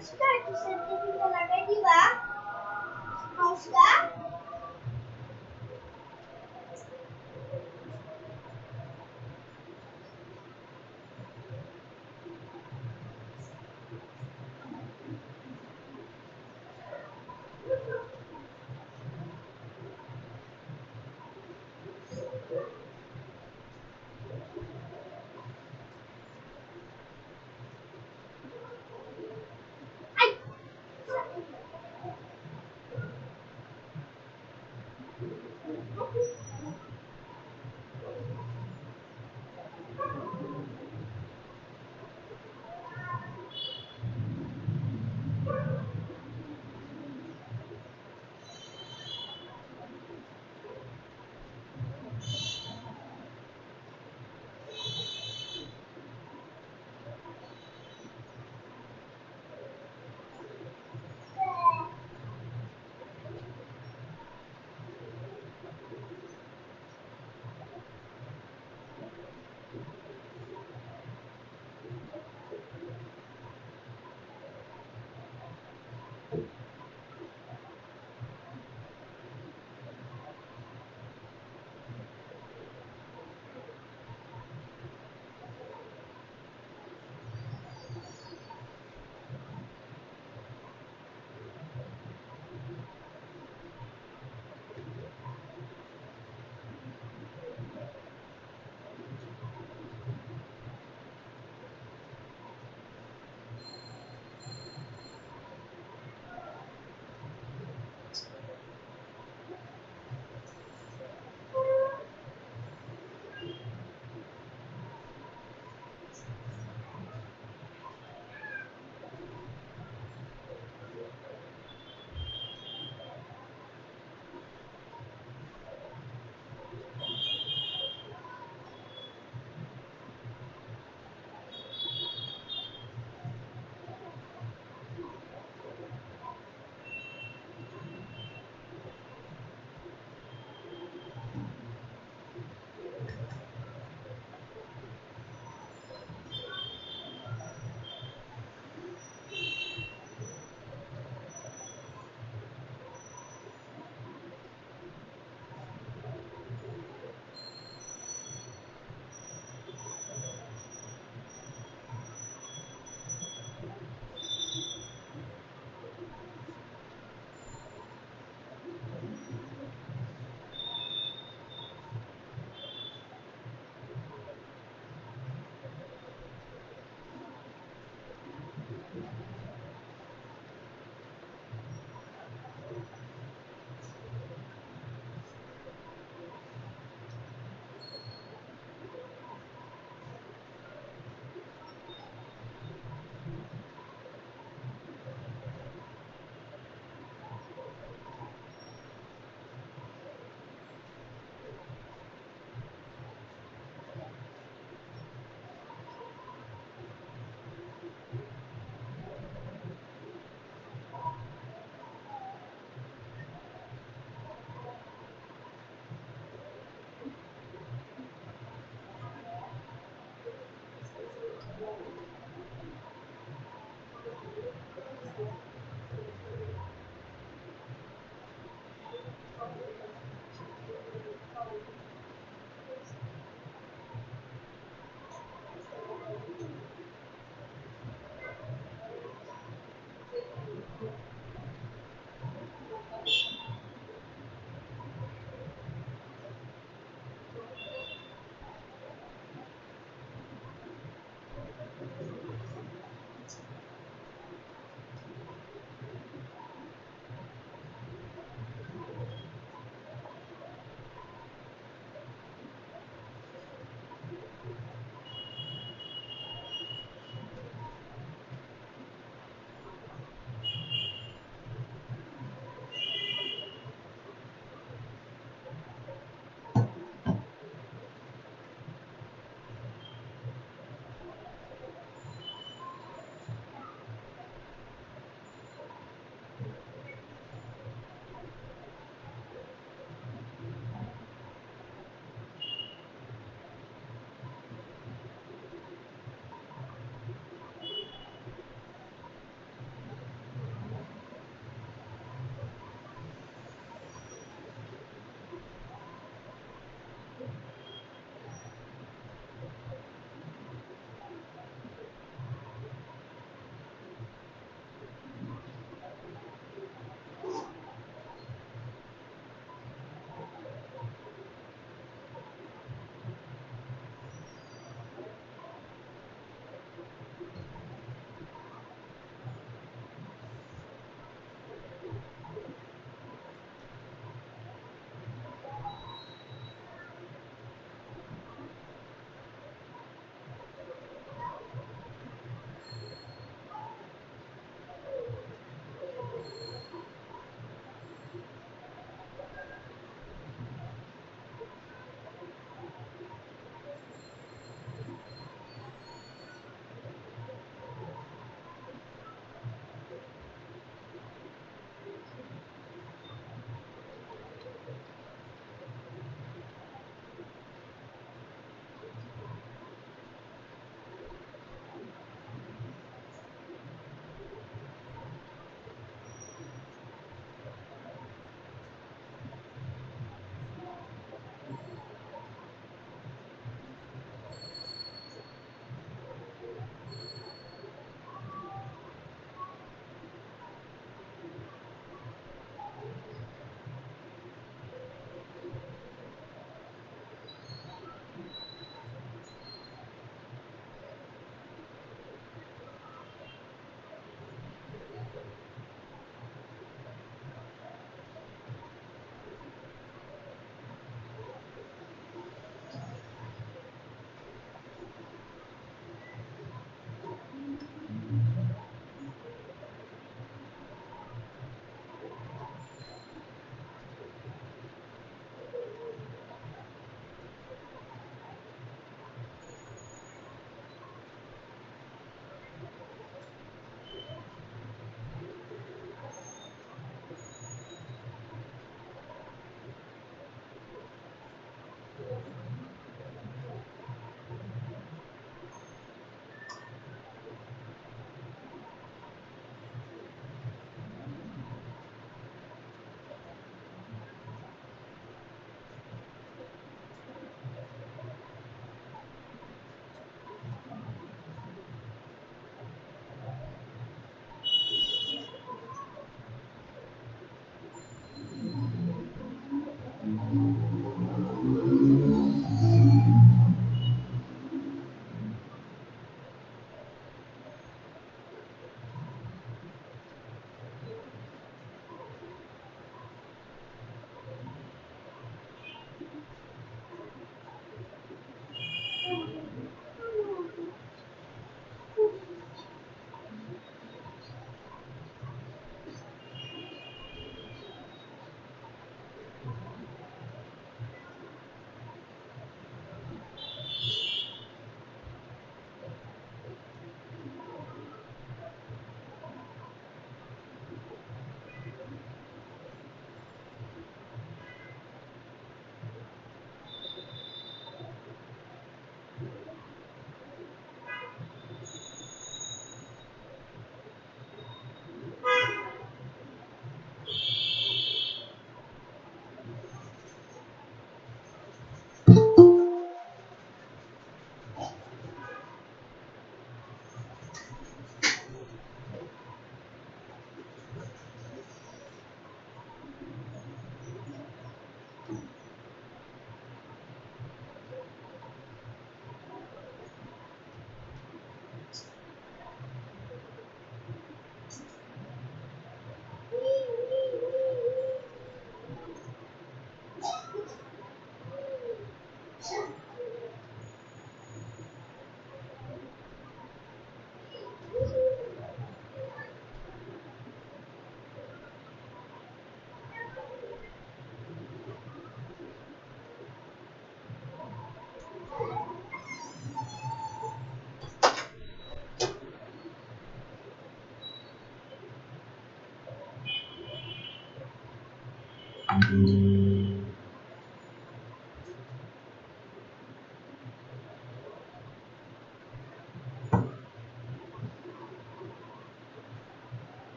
Mausga, itu sentimen talaga, di ba? Mausga? Ay!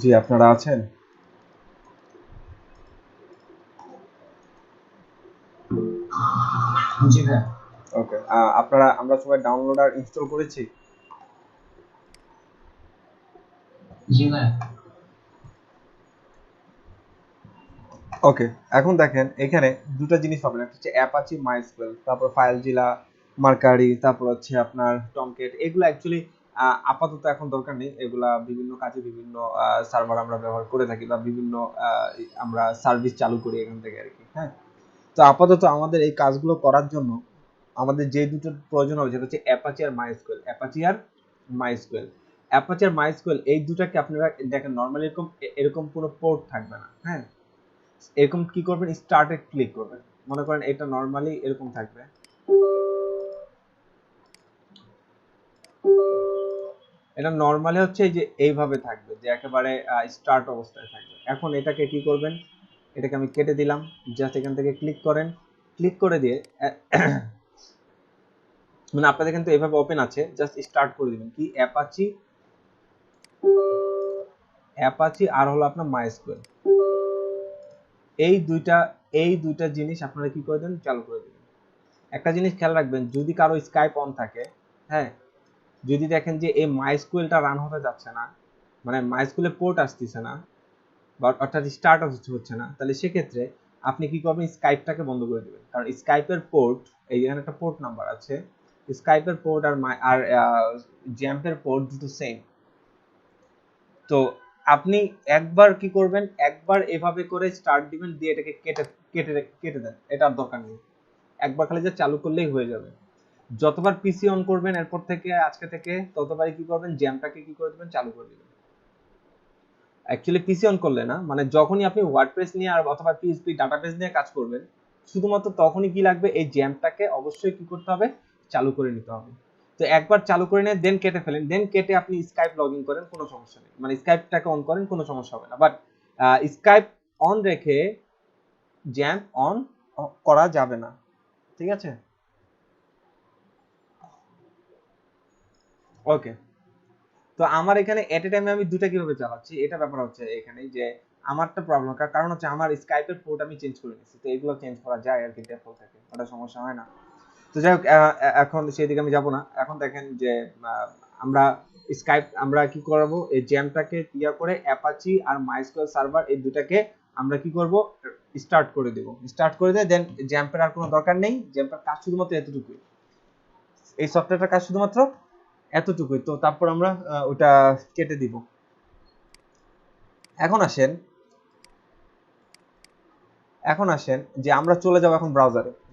জি, আপনারা আছেন? জি ভাই। ওকে, আমরা সবাই ডাউনলোড আর ইনস্টল করেছি। জি ভাই। ওকে, এখন দেখেন এখানে দুটো জিনিস পাবেন, একটা হচ্ছে অ্যাপাচি মাইস্কুয়েল, তারপর ফাইলজিলা, মার্কারি, তারপর হচ্ছে আপনার টমকেট। এগুলো অ্যাকচুয়ালি আপাতত এখন দরকার নেই, এগুলা বিভিন্ন কাজে বিভিন্ন সার্ভার আমরা ব্যবহার করে থাকি বা বিভিন্ন আমরা সার্ভিস চালু করি এখান থেকে আর কি। হ্যাঁ, তো আপাতত আমাদের এই কাজগুলো করার জন্য আমাদের যে দুটো প্রয়োজন হবে সেটা হচ্ছে অ্যাপাচি আর মাইস্কুয়েল। অ্যাপাচি আর মাইস্কুয়েল এই দুটাকে আপনারা দেখেন নর্মালি এরকম কোনো পোর্ট থাকবে না। হ্যাঁ, এরকম কি করবেন, স্টার্টে ক্লিক করবেন। মনে করেন এটা নর্মালি এরকম থাকবে, এটা নর্মালি হচ্ছে এই যে এইভাবে থাকবে, যে একেবারে স্টার্ট অবস্থায় থাকবে। এখন এটাকে কি করবেন, এটাকে আমি কেটে দিলাম। জাস্ট এখান থেকে ক্লিক করেন, ক্লিক করে দিয়ে মানে আপনাদের কিন্তু এইভাবে ওপেন আছে, জাস্ট স্টার্ট করে দিবেন কি অ্যাপাচি আর হলো আপনার মাইস্কুয়েল। এই দুইটা জিনিস আপনারা কি করে দেন, চালু করে দিবেন। একটা জিনিস খেয়াল রাখবেন, যদি কারো স্কাইপ অন থাকে, হ্যাঁ, যদি দেখেন যে এই মাইস্কুয়েলটা রান হতে যাচ্ছে না, মানে মাইস্কুয়েলে পোর্ট আসতেছে না, বা অর্থাৎ স্টার্ট হচ্ছে না, তাহলে সেক্ষেত্রে আপনি কি করবেন, স্কাইপটাকে বন্ধ করে দিবেন। কারণ স্কাইপের পোর্ট, এই এখানে একটা পোর্ট নাম্বার আছে, স্কাইপের পোর্ট আর জ্যাম্পের পোর্ট দুটো সেম। তো আপনি একবার কি করবেন, একবার এভাবে করে স্টার্ট দিবেন, দিয়ে এটাকে কেটে কেটে কেটে দেন, এটা আর দরকার নেই। একবার খালি যে চালু করলেই হয়ে যাবে। যতবার পিসি অন করবেন এরপর থেকে, আজকে থেকে, ততবারই কি করবেন, জ্যামটাকে কি করে দিবেন, চালু করে দিবেন। অ্যাকচুয়ালি পিসি অন করলে না, মানে যখনই আপনি ওয়ার্ডপ্রেস নিয়ে আর অথবা পিএইচপি ডাটাবেস নিয়ে কাজ করবেন, শুধুমাত্র তখনই কি লাগবে, এই জ্যামটাকে অবশ্যই কি করতে হবে, চালু করে নিতে হবে। তো একবার চালু করে নিয়ে দেন কেটে ফেলেন, দেন কেটে আপনি স্কাইপ লগ ইন করেন, কোনো সমস্যা নেই, মানে স্কাইপটাকে অন করেন, কোনো সমস্যা হবে না। বাট স্কাইপ অন রেখে জ্যাম অন করা যাবে না, ঠিক আছে? ওকে, তো আমার এখানে এট এ টাইমে আমি দুটা কিভাবে চালাচ্ছি, এটা ব্যাপার হচ্ছে এখানে যে আমারটা প্রবলেম, কারণ হচ্ছে আমার স্কাইপের পোর্ট আমি চেঞ্জ করে নিচ্ছি, তো এগুলো চেঞ্জ করা যায় আর কি, ডিফল্ট থাকে, ওটা সমস্যা হয় না। তো যাই হোক, এখন সেদিকে আমি যাব না। এখন দেখেন যে আমরা স্কাইপ আমরা কি করব, এই জ্যামটাকে ইয়া করে অ্যাপাচি আর মাইস্কুয়েল সার্ভার এই দুটাকে আমরা কি করব, স্টার্ট করে দেব। স্টার্ট করে দিয়ে দেন জ্যাম্পের আর কোনো দরকার নেই, জ্যাম্পের কাজ শুধুমাত্র এতটুকুই, এই সফটওয়্যারটার কাজ শুধুমাত্র এতটুকুই। তো তারপর আমরা ওটা কেটে দিব। এখন আসেন, যে আমরা চলে যাব এখন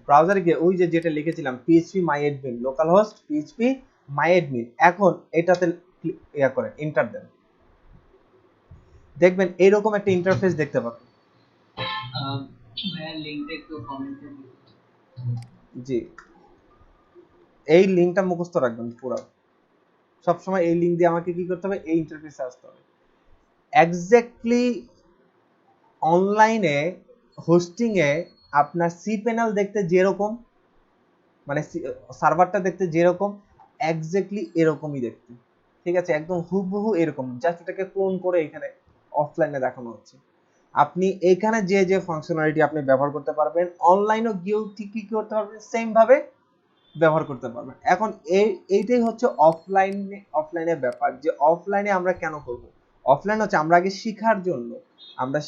ব্রাউজারে গিয়ে ওই যে যেটা লিখেছিলাম পিএইচপি মাই অ্যাডমিন লোকাল হোস্ট পিএইচপি মাই অ্যাডমিন, এখন এটাতে ইয়া করেন, এন্টার দেন। দেখবেন এইরকম একটা ইন্টারফেস দেখতে পাবেন। ভাইয়া লিংকটা একটু কমেন্টে দিন। জি, এই লিংকটা মুখস্থ রাখবেন পুরো, সবসময় এই লিংক দিয়ে আমাকে কি করতে হবে, এই ইন্টারফেসে আসতে হবে। এক্স্যাক্টলি অনলাইনে হোস্টিং এ আপনার সি প্যানেল দেখতে যেরকম, মানে সার্ভারটা দেখতে যেরকম, এক্স্যাক্টলি এরকমই দেখতে, ঠিক আছে? একদম হুবহু এরকম, জাস্ট এটাকে ক্লোন করে এখানে অফলাইনে দেখানো হচ্ছে। আপনি এখানে যে যে ফাংশনালিটি আপনি ব্যবহার করতে পারবেন, অনলাইনেও গিয়েও ঠিক কি করতে পারবেন, সেম ভাবে ব্যবহার করতে পারবেন। এখন এইটাই হচ্ছে অফলাইনের ব্যাপার, যে অফলাইনে আমরা কেন করব। অফলাইন হচ্ছে আমরা আগে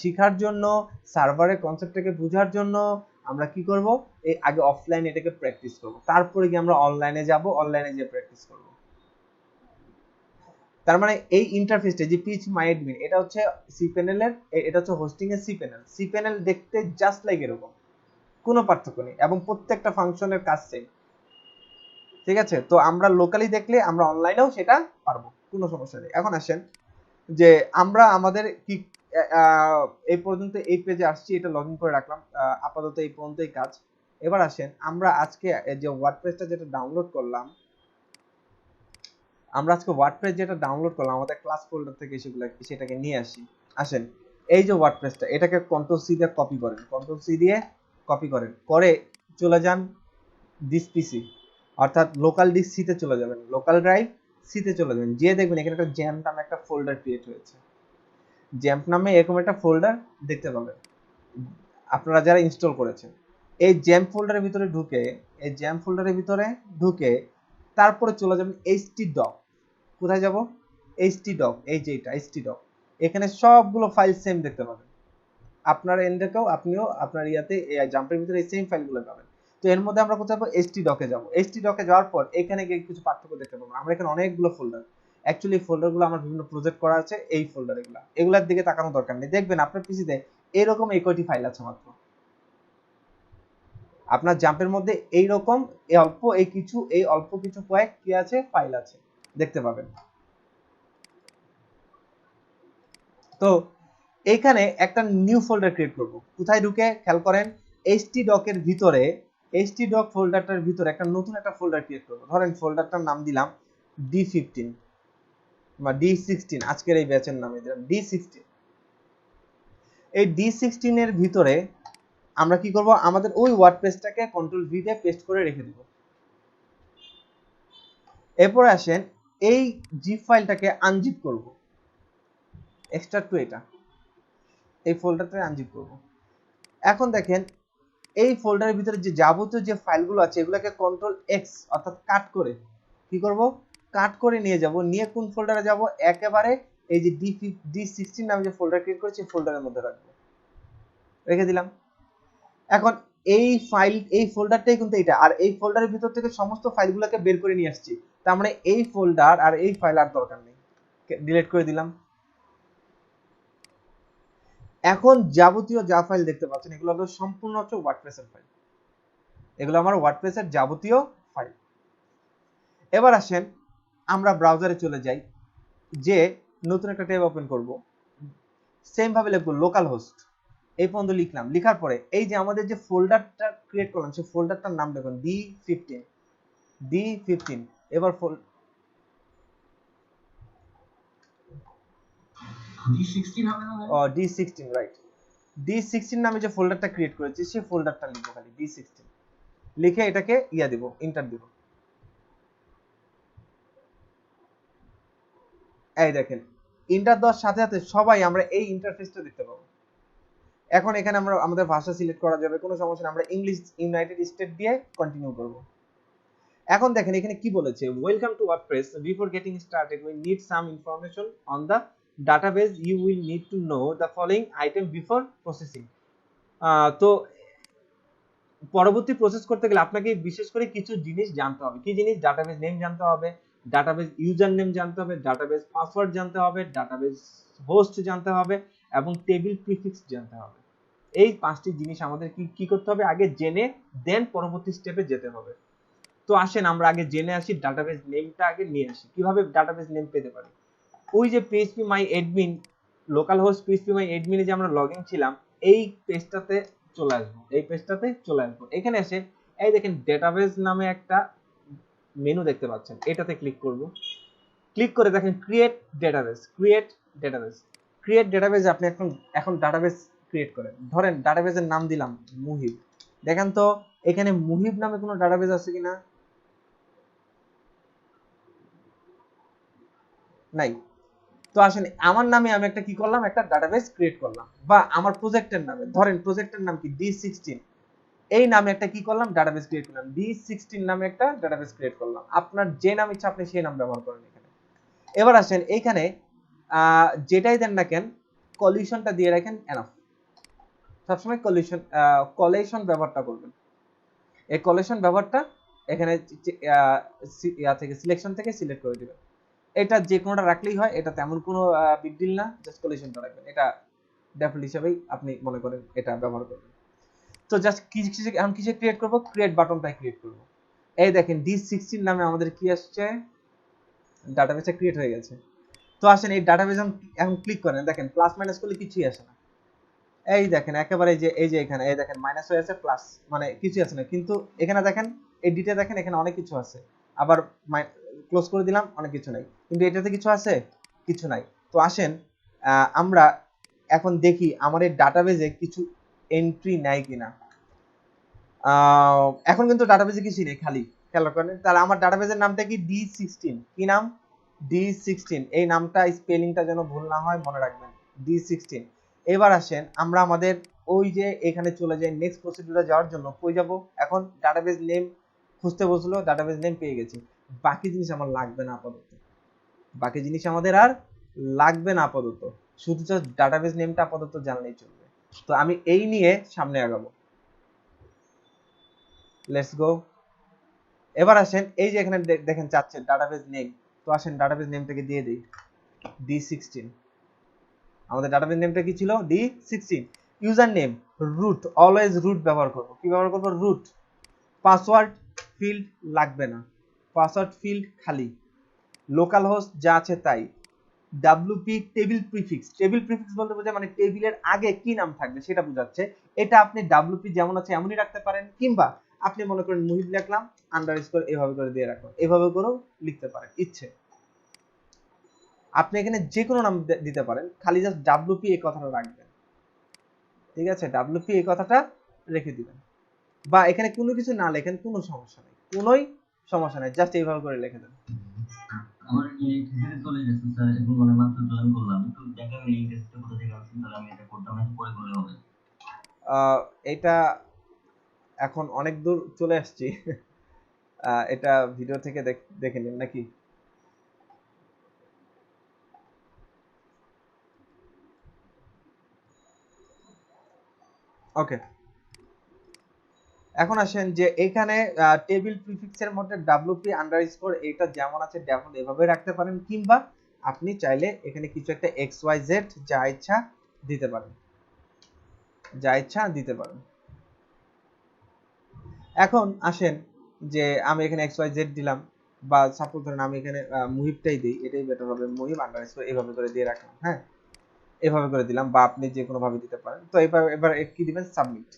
শেখার জন্য সার্ভারের কনসেপ্টটাকে বোঝার জন্য আমরা কি করব, এই আগে অফলাইনে এটাকে প্র্যাকটিস করব, তারপরে কি আমরা অনলাইনে যাব, অনলাইনে যে প্র্যাকটিস করব। তার মানে এই ইন্টারফেসটা যে পিচ মাই অ্যাডমিন, এটা হচ্ছে সি প্যানেলের, এটা হচ্ছে হোস্টিং এর সি প্যানেল দেখতে জাস্ট লাইক এরকম, কোনো পার্থক্য নেই, এবং প্রত্যেকটা ফাংশনের কাজ সেম, ঠিক আছে? তো আমরা লোকালি দেখলে আমরা অনলাইনেও সেটা পারবো, কোনো সমস্যা নেই। এখন আসেন যে আমরা আমাদের কি এই পর্যন্ত এই পেজে আসছি, এটা লগ ইন করে রাখলাম, আপাতত এই পর্যন্তই কাজ। এবার আসেন আমরা আজকে যে ওয়ার্ডপ্রেসটা যেটা ডাউনলোড করলাম, আমাদের ক্লাস ফোল্ডার থেকে সেটাকে নিয়ে আসি। আসেন, এই যে ওয়ার্ডপ্রেসটা, এটাকে কন্ট্রোল সি দিয়ে কপি করেন, করে চলে যান দিস পিসি, অর্থাৎ লোকাল ডিস্ক সিতে চলে যাবেন, লোকাল ড্রাইভ সিতে চলে যাবেন, যে দেখবেন এখানে একটা জ্যাম নামে একটা ফোল্ডার ক্রিয়েট হয়েছে। জ্যাম্প নামে এরকম একটা ফোল্ডার দেখতে পাবেন আপনারা যারা ইনস্টল করেছেন। এই জ্যাম্প ফোল্ডারের ভিতরে ঢুকে তারপরে চলে যাবেন htdoc। কোথায় যাব? htdoc, এই যে এটা htdoc। এখানে সবগুলো ফাইল সেম দেখতে পাবেন। আপনার এন্ডেকেও আপনিও আপনার ইয়াতে জাম্পের ভিতরে এই সেম ফাইলগুলো পাবেন। তো এর মধ্যে আমরা কোথায় যাবো? htdoc এ যাব। htdoc এ যাওয়ার পর এখানে গিয়ে কিছু পার্থক্য দেখতে পাবো। আমরা এখানে অনেকগুলো ফোল্ডার, অ্যাকচুয়ালি ফোল্ডারগুলো আমার বিভিন্ন প্রজেক্ট করা আছে এই ফোল্ডার, এগুলার দিকে তাকানো দরকার নেই। দেখবেন আপনার পিসিতে এরকম এই কয়টি ফাইল আছে মাত্র। আপনার জাম্পের মধ্যে এইরকম অল্প কিছু কয়েক কি আছে ফাইল আছে দেখতে পাবেন। তো এইখানে একটা নিউ ফোল্ডার ক্রিয়েট করব। কোথায় ঢুকে খেয়াল করেন, htdoc এর ভিতরে htdoc ফোল্ডারটার ভিতরে একটা নতুন একটা ফোল্ডার ক্রিয়েট করব। ধরেন ফোল্ডারটার নাম দিলাম D15 বা D16, আজকের এই ব্যাচের নামে দিলাম D16। এই D16 এর ভিতরে আমরা কি করব, আমাদের ওই ওয়ার্ডপ্রেসটাকে কন্ট্রোল ভি দিয়ে পেস্ট করে রেখে দিব। এরপর আসেন এই জিপ ফাইলটাকে আনজিপ করব, এক্সট্রাক্ট টু এটা, এই ফোল্ডারটাকে আনজিপ করব। এখন দেখেন এই ফোল্ডারের ভিতরে যে যাবতীয় যে ফাইলগুলো আছে এগুলোকে কন্ট্রোল এক্স অর্থাৎ কাট করে কি করব, কাট করে নিয়ে যাব। নিয়ে কোন ফোল্ডারে যাব, একেবারে এই যে D16 নামে যে ফোল্ডার ক্রিয়েট করেছি ফোল্ডারের মধ্যে রাখবো, রেখে দিলাম। এখন এই ফোল্ডারটাই কিন্তু এটা, আর এই ফোল্ডারের ভিতর থেকে সমস্ত ফাইলগুলোকে বের করে নিয়ে আসছি। তার মানে এই ফোল্ডার আর এই ফাইল আর দরকার নেই, ডিলিট করে দিলাম। এখন যাবতীয় যা ফাইল দেখতে পাচ্ছেন এগুলো হলো সম্পূর্ণ হচ্ছে ওয়ার্ডপ্রেসের ফাইল, এগুলো আমার ওয়ার্ডপ্রেসের যাবতীয় ফাইল। এবার আসেন আমরা ব্রাউজারে চলে যাই, যে নতুন একটা ট্যাব ওপেন করব, সেম ভাবে লিখবো লোকাল হোস্ট, এই পর্যন্ত লিখলাম। লিখার পরে এই যে আমাদের যে ফোল্ডারটা ক্রিয়েট করলাম সেই ফোল্ডারটার নাম দেখুন D15। এবার D16 হবে না? D16 right. D16 নামে যে ফোল্ডারটা ক্রিয়েট করেছি সেই ফোল্ডারটা লিখবো খালি D16, লিখে এটাকে দিব, এন্টার দিব। এই দেখেন এন্টার দেওয়ার সাথে সাথে সবাই আমরা এই ইন্টারফেসটা দেখতে পাবো। এখন এখানে আমরা আমাদের ভাষা সিলেক্ট করা যাবে, কোনো সমস্যা নেই, আমরা ইংলিশ ইউনাইটেড স্টেট দিয়ে কন্টিনিউ করব। এখন দেখেন এখানে কি বলেছে, welcome to WordPress, before getting started we need some information on the database, you will need to know the following item before processing. তো পরবর্তী প্রসেস করতে গেলে আপনাকে বিশেষ করে কিছু জিনিস জানতে হবে। কি জিনিস? ডাটাবেস নেম জানতে হবে, ডাটাবেস ইউজার নেম জানতে হবে, ডাটাবেস পাসওয়ার্ড জানতে হবে, ডাটাবেস হোস্ট জানতে হবে এবং টেবিল প্রিফিক্স জানতে হবে। এই 5টি জিনিস আমাদের কি করতে হবে, আগে জেনে দেন পরবর্তী স্টেপে যেতে হবে। তো আসেন আমরা আগে জেনে আসি, ডাটাবেস নেমটা আগে নিয়ে আসি। কিভাবে ডাটাবেস নেম পেতে পারি? ওই যে phpMyAdmin লোকাল হোস্ট phpMyAdmin এ যে আমরা লগইন ছিলাম এই পেজটাতে চলে আসবো। এখানে এসে এই দেখেন ডেটাবেস নামে একটা মেনু দেখতে পাচ্ছেন, এটাতে ক্লিক করব। ক্লিক করে দেখেন ক্রিয়েট ডেটাবেস। আপনি এখন ডাটাবেস ক্রিয়েট করেন। ধরেন ডাটাবেসের নাম দিলাম মুহিব। দেখেন তো এখানে মুহিব নামে কোনো ডাটাবেস আছে কিনা? নাই। তো আসেন আমার নামে আমি একটা কি করলাম, একটা ডাটাবেস ক্রিয়েট করলাম, বা আমার প্রজেক্টের নামে, ধরেন প্রজেক্টের নাম কি D16, এই নামে একটা কি করলাম, ডাটাবেস ক্রিয়েট করলাম, D16 নামে একটা ডাটাবেস ক্রিয়েট করলাম। আপনার যে নাম ইচ্ছা আপনি সেই নাম ব্যবহার করেন এখানে। এবার আসেন এইখানে যেটাই দেন না কেন কলিশনটা দিয়ে রাখেন, এনাফ। সবসময় কলেশন ব্যবহারটা করবেন। এই কলেশন ব্যবহারটা এখানে থেকে সিলেকশন থেকে সিলেক্ট করে দিবেন। এটা যে কোনোটা রাখলেই হয়, এটা তেমন কোনো বিগ ডিল না, জাস্ট কলিশনটা রাখবেন। এটা ডিফল্ট হিসেবেই আপনি মনে করেন এটা ব্যবহার করবেন। তো জাস্ট এখন কিসে ক্রিয়েট করব, ক্রিয়েট বাটনটাই ক্রিয়েট করব। এই দেখেন D16 নামে আমাদের কি আসছে, ডাটাবেসটা ক্রিয়েট হয়ে গেছে। তো আসেন এই ডাটাবেস এখন ক্লিক করেন, দেখেন প্লাস মাইনাস করলে কিছুই আসে না। এই দেখেন একেবারে এই যে এখানে এই দেখেন মাইনাস হয়ে আছে, প্লাস মানে কিছুই আসে না। কিন্তু এখানে দেখেন এডিটে দেখেন এখানে অনেক কিছু আছে, আবার ক্লোজ করে দিলাম, অনেক কিছু নাই। কিন্তু এটাতে কিছু আছে, কিছু নাই। তো আসেন আমরা এখন দেখি আমার এই ডাটাবেসে কিছু এন্ট্রি নেয় কিনা। এখন কিন্তু ডাটাবেসে কিছু নেই, খালি। খেয়াল করেন তাহলে আমার ডাটাবেসের নামটা কি D16, কি নাম? D16। এই নামটা স্পেলিংটা যেন ভুল না হয় মনে রাখবেন, D16। এবার আসেন আমরা আমাদের ওই যে এখানে চলে যাই নেক্সট প্রসিডিউরে যাওয়ার জন্য। কই যাব? এখন ডাটাবেস নেম খুঁজতে বসলো, ডাটাবেস নেম পেয়ে গেছি। বাকি জিনিস আমার লাগবে না আপাতত, বাকি জিনিস আমাদের আর লাগবে না আপাতত, শুধু জাস্ট ডাটাবেস নেমটা আপাতত জানলেই চলবে। তো আমি এই নিয়ে সামনে আগাবো। Let's go. এবার আসেন এই যে এখানে দেখেন চাচ্ছে ডাটাবেস নেম, তো আসেন ডাটাবেস নেমটাকে দিয়ে দিই D16। আমাদের ডাটাবেস নেমটা কি ছিল? D16। User name root, always root ব্যবহার করব। কি ব্যবহার করব? রুট। পাসওয়ার্ড ফিল্ড লাগবে না, পাসওয়ার্ড ফিল্ড খালি। লোকাল হোস্ট যা আছে তাই। WP table prefix, table prefix বলতে বোঝায় মানে টেবিলের আগে কি নাম থাকবে সেটা বোঝাচ্ছে। এটা আপনি ডাব্লিউপি যেমন আছে এমনই রাখতে পারেন, কিংবা আপনি মনে করেন মুহিব লিখলাম আন্ডারস্কোর এভাবে করে দিয়ে রাখলাম, এভাবে করেও লিখতে পারেন ইচ্ছে। আপনি এখানে যে কোনো নাম দিতে পারেন, খালি জাস্ট ডাব্লিউপি এই কথাটা রাখবেন। ঠিক আছে, ডাব্লিউপি এই কথাটা রেখে দিবেন। বা এখানে কোনো কিছু না লেখেন, কোনো সমস্যা নেই, কোনোই সমস্যা নেই, জাস্ট এইভাবে করে লিখে দেন। আমার এই ক্ষেত্রে চলে গেছে স্যার, এখন মানে মাত্র জয়েন করলাম, তো দেখেন এই টেস্টটা কোথা থেকে আসছে, তাহলে আমি এটা করতাম নাকি পরে করলে হবে? এটা এখন অনেক দূর চলে আসছি। এটা ভিডিও থেকে দেখে নিন নাকি? ওকে, এখন আসেন যে এখানে টেবিল প্রিফিক্সের মধ্যে ডাব্লিউপি আন্ডারস্কোর এটা যেমন আছে তেমন এভাবে রাখতে পারেন, কিংবা আপনি চাইলে এখানে কিছু একটা এক্স ওয়াই জেড যা ইচ্ছা দিতে পারেন, যা ইচ্ছা দিতে পারেন। এখন আসেন যে আমি এখানে এক্স ওয়াই জেড দিলাম, বা সাপোজ ধরেন আমি এখানে মুহিবটাই দিই, এটাই বেটার হবে, মুহিব আন্ডারস্কোর এভাবে করে দিয়ে রাখলাম। হ্যাঁ, এভাবে করে দিলাম, বা আপনি যে কোনো ভাবে দিতে পারেন। তো এবার এবার কি দিবেন? সাবমিট।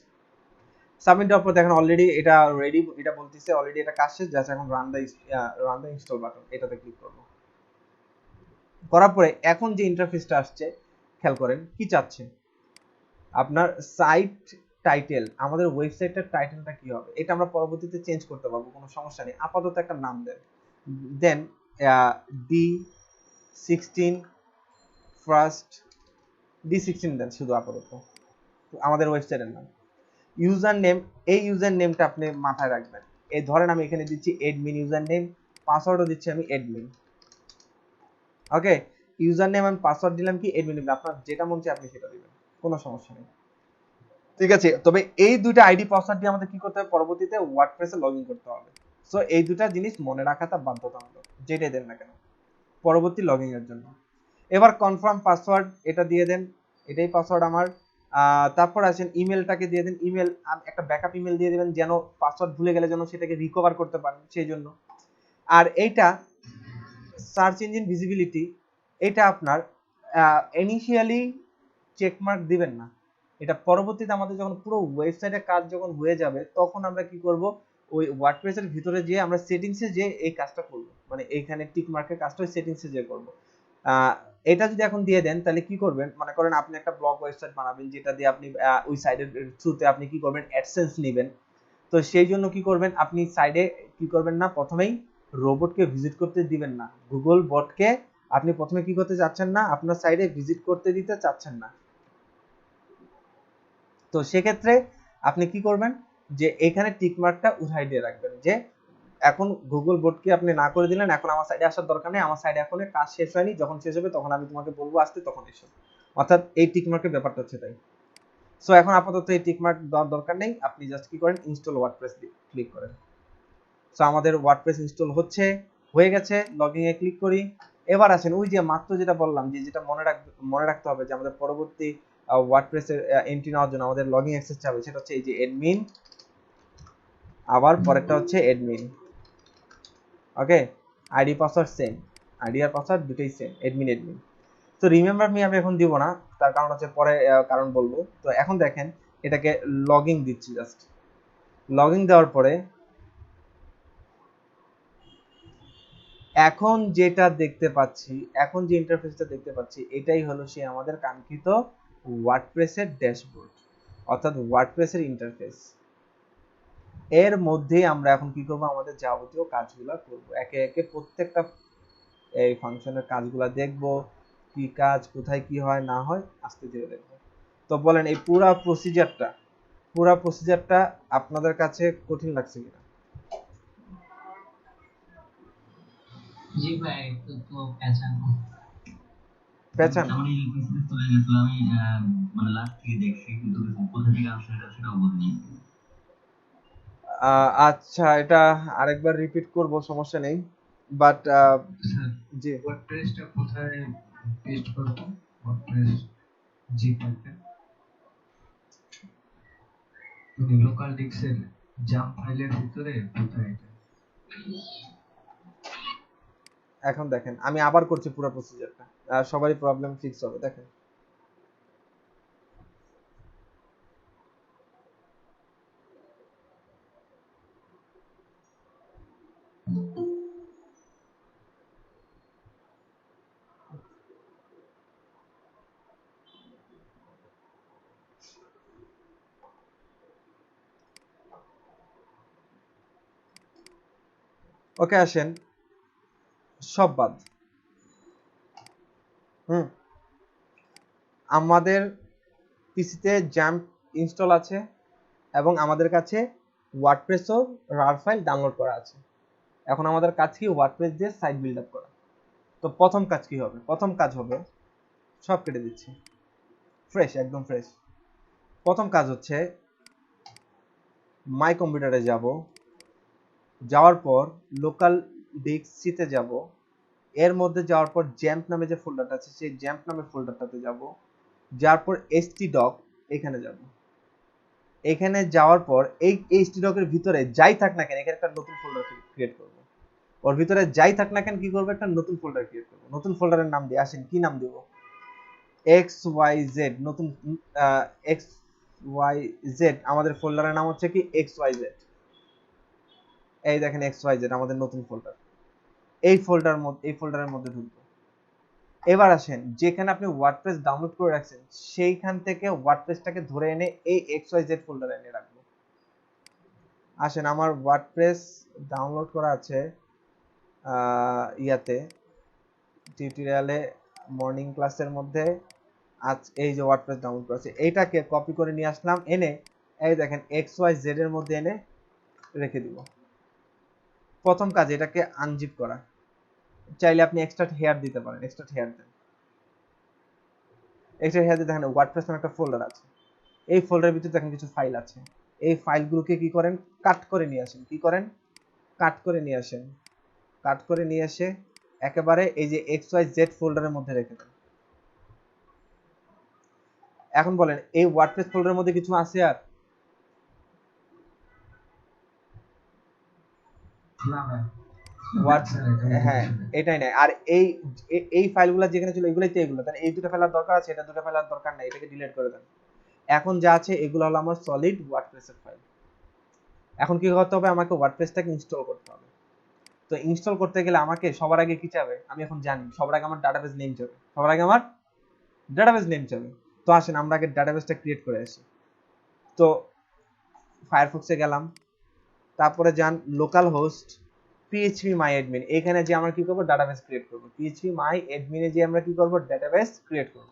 সাবমিট দেওয়ার পর দেখেন অলরেডি এটা রেডি, এটা বলতেছে অলরেডি এটা কাজ শেষ, জাস্ট এখন রান দ্য ইনস্টল বাটন, এটাতে ক্লিক করব। করার পরে এখন যে ইন্টারফেসটা আসছে খেয়াল করেন কি চাচ্ছে। আপনার সাইট টাইটেল, আমাদের ওয়েবসাইটের টাইটেলটা কি হবে এটা আমরা পরবর্তীতে চেঞ্জ করতে পারবো, কোনো সমস্যা নেই। আপাতত একটা নাম দেন, দেন D16 ফার্স্ট, D16 দেন শুধু আপাতত, আমাদের ওয়েবসাইটের নাম। ইউজার নেম, এই ইউজার নেমটা আপনি মাথায় রাখবেন। এই ধরেন আমি এখানে দিচ্ছি এডমিন ইউজার নেম, পাসওয়ার্ডও দিচ্ছি আমি এডমিন। ওকে, ইউজার নেম আমি পাসওয়ার্ড দিলাম কি এডমিন, আপনার যেটা মন চায় আপনি সেটা দিবেন, কোনো সমস্যা নেই। ঠিক আছে, তবে এই দুইটা আইডি পাসওয়ার্ড দিয়ে আমাদের কি করতে হবে? পরবর্তীতে ওয়ার্ডপ্রেসে লগইন করতে হবে। সো এই দুটা জিনিস মনে রাখাটা বাধ্যতামূলক, যেটাই দেন না কেন পরবর্তী লগইন এর জন্য। এবার কনফার্ম পাসওয়ার্ড এটা দিয়ে দেন, এটাই পাসওয়ার্ড আমার। তারপর আসেন ইমেলটাকে দিয়ে দেন, ইমেল একটা ব্যাকআপ ইমেল দিয়ে দিবেন, যেন পাসওয়ার্ড ভুলে গেলে যেন সেটাকে রিকভার করতে পারেন সেই জন্য। আর এইটা সার্চ ইঞ্জিন ভিজিবিলিটি, এটা আপনার ইনিশিয়ালি চেকমার্ক দিবেন না, এটা পরবর্তীতে আমাদের যখন পুরো ওয়েবসাইটে কাজ যখন হয়ে যাবে তখন আমরা কি করব, ওই ওয়ার্ডপ্রেসের ভিতরে যে আমরা সেটিংসে যে এই কাজটা করব, মানে এইখানে টিক মার্কের কাজটা ওই সেটিংসে যে করব। এটা যদি এখন দিয়ে দেন তাহলে কি করবেন, মনে করেন আপনি একটা ব্লগ ওয়েবসাইট বানাবেন যেটা দিয়ে আপনি ওই সাইডের থ্রুতে আপনি কি করবেন, অ্যাডসেন্স নেবেন। তো সেই জন্য কি করবেন, আপনি সাইডে কি করবেন না, প্রথমেই রোবটকে ভিজিট করতে দিবেন না, গুগল বটকে আপনি প্রথমে কি করতে চাচ্ছেন না, আপনার সাইডে ভিজিট করতে দিতে চাচ্ছেন না। তো সেক্ষেত্রে আপনি কি করবেন, যে এখানে টিক মার্কটা উঠাই দিয়ে রাখবেন, যে এখন গুগল বোর্ডকে আপনি না করে দিলেন, এখন আমার সাইডে আসার দরকার নেই, আমার সাইডে এখন কাজ শেষ হয়নি, যখন শেষ হবে তখন আমি তোমাকে বলবো আসতে, তখন এসো। অর্থাৎ এই টিক মার্কের ব্যাপারটা হচ্ছে তাই। সো এখন আপাতত এই টিক মার্ক দেওয়ার দরকার নেই, আপনি জাস্ট কি করেন, ইনস্টল ওয়ার্ডপ্রেস দিয়ে ক্লিক করেন। সো আমাদের ওয়ার্ডপ্রেস ইনস্টল হয়ে গেছে, লগইন এ ক্লিক করি। এবার আসেন ওই যে মাত্র যেটা বললাম, যে যেটা মনে রাখতে হবে, যে আমাদের পরবর্তী ওয়ার্ডপ্রেসের এন্ট্রি নেওয়ার জন্য আমাদের লগইন অ্যাক্সেস চাবে, সেটা হচ্ছে এই যে অ্যাডমিন, আবার পরেরটা হচ্ছে অ্যাডমিন। ওকে, আইডি পাসওয়ার্ড সেম, আইডি আর পাসওয়ার্ড দুটোই সেম, অ্যাডমিন। তো রিমেম্বার মি আমি এখন দিব না, তার কারণ হচ্ছে পরে কারণ বলবো। তো এখন দেখেন এটাকে লগইন দিচ্ছি, জাস্ট লগইন দেওয়ার পরে এখন যেটা দেখতে পাচ্ছি, এখন যে ইন্টারফেসটা দেখতে পাচ্ছি, এটাই হলো সেই আমাদের কাঙ্ক্ষিত ওয়ার্ডপ্রেসের ড্যাশবোর্ড, অর্থাৎ ওয়ার্ডপ্রেসের ইন্টারফেস। এর মধ্যে আমরা এখন কি করব, আমাদের যাবতীয় কাজগুলো করব, একে একে প্রত্যেকটা এই ফাংশনের কাজগুলো দেখব, কি কাজ, কোথায় কি হয় না হয় আস্তে ধীরে দেখবো। তো বলেন এই পুরা প্রসিজারটা আপনাদের কাছে কঠিন লাগছে কিনা? জি ভাই, একটু তো পেঁচানো। পেছান? আমার এই পিসিতে চলে গেছিল, আমি মানে লাস্ট থেকে দেখছি, কিন্তু কোথা থেকে আসলে সেটাও বলিনি। আচ্ছা, এটা আরেকবার রিপিট করব, সমস্যা নেই, বাট স্যার জি ওয়ার্ডপ্রেসটা কোথায় পেস্ট করব? ওয়ার্ডপ্রেস জি ফাইলটা মানে লোকাল ডিস্কের জাম্প ফাইলের ভিতরে কোথায় এটা? এখন দেখেন আমি আবার করছি পুরো প্রসিজারটা, সবারই প্রবলেম ফিক্স হবে। দেখেন ওকে, আসেন সব বাদ। হুম, আমাদের পিসিতে জ্যাম্প ইনস্টল আছে এবং আমাদের কাছে ওয়ার্ডপ্রেসও রার ফাইল ডাউনলোড করা আছে। এখন আমাদের কাজ কি? ওয়ার্ডপ্রেস দিয়ে সাইট বিল্ড আপ করা। তো প্রথম কাজ কি হবে? প্রথম কাজ হবে, সব কেটে দিচ্ছি, ফ্রেশ, একদম ফ্রেশ। প্রথম কাজ হচ্ছে মাই কম্পিউটারে যাব, যাওয়ার পর লোকাল ডিস্ক সিতে যাব, এর মধ্যে যাওয়ার পর জ্যাম্প নামে যে ফোল্ডারটা আছে সেই জ্যাম্প নামে ফোল্ডারটাতে যাব, যাওয়ার পর htdoc এখানে যাব। এখানে যাওয়ার পর এই htdoc এর ভিতরে যাই থাক না কেন এখানে একটা নতুন ফোল্ডার ক্রিয়েট করব। ওর ভিতরে যাই থাক না কেন কি করব? একটা নতুন ফোল্ডার ক্রিয়েট করব। নতুন ফোল্ডারের নাম দিয়ে আসেন, কি নাম দেব? xyz। নতুন xyz, আমাদের ফোল্ডারের নাম হচ্ছে কি xyz। এই দেখেন xyz আমাদের নতুন ফোল্ডার। এই ফোল্ডারের মধ্যে ঢুকবো। এবার আসেন, যেখানে আপনি ওয়ার্ডপ্রেস ডাউনলোড করে রাখছেন সেইখান থেকে ওয়ার্ডপ্রেসটাকে ধরে এনে এই xyz ফোল্ডারে এনে রাখবো। আসেন, আমার ওয়ার্ডপ্রেস ডাউনলোড করা আছে ইয়াতে, টিউটোরিয়ালে মর্নিং ক্লাসের মধ্যে। আজ এই যে ওয়ার্ডপ্রেস ডাউনলোড করা আছে এইটাকে কপি করে নিয়ে আসলাম, এনে এই দেখেন xyz এর মধ্যে এনে রেখে দিব। প্রথম কাজ এটাকে আনজিপ করা। চাইলে আপনি এক্সট্রা হেয়ার দিতে পারেন, এক্সট্রা হেয়ার দেন। এক্সট্রা হেয়ার দিয়ে দেখেন ওয়ার্ডপ্রেস নামে একটা ফোল্ডার আছে। এই ফোল্ডারের ভিতরে দেখেন কিছু ফাইল আছে। এই ফাইলগুলোকে কি করেন? কাট করে নিয়ে আসেন। কি করেন? কাট করে নিয়ে আসেন। কাট করে নিয়ে এসে একেবারে এই যে xyz ফোল্ডারের মধ্যে রেখে দেন। এখন বলেন এই ওয়ার্ডপ্রেস ফোল্ডারের মধ্যে কিছু আছে আর? না ভাই, ওয়ার্ড, স্যার এটা হ্যাঁ এটাই নাই। আর এই এই ফাইলগুলো যেখানে ছিল এগুলোই তো এগুলো, তাহলে এই দুটো ফেলার দরকার আছে, এটা দুটো ফেলার দরকার নাই, এটাকে ডিলিট করে দেন। এখন যা আছে এগুলো হলো আমার সলিড ওয়ার্ডপ্রেসের ফাইল। এখন কি করতে হবে? আমাকে ওয়ার্ডপ্রেসটাকে ইনস্টল করতে হবে। তো ইনস্টল করতে গেলে আমাকে সবার আগে কি চাবে? আমি এখন জানি সবার আগে আমার ডাটাবেস নেম চাবে। সবার আগে আমার ডাটাবেস নেম চাবে। তো আসেন আমরা আগে ডাটাবেসটা ক্রিয়েট করে আসি। তো ফায়ারফক্সে গেলাম, তারপরে যান লোকাল হোস্ট phpMyAdmin, এখানে যে আমরা কি করব? ডাটাবেস ক্রিয়েট করব। phpMyAdmin এ যে আমরা কি করব? ডাটাবেস ক্রিয়েট করব।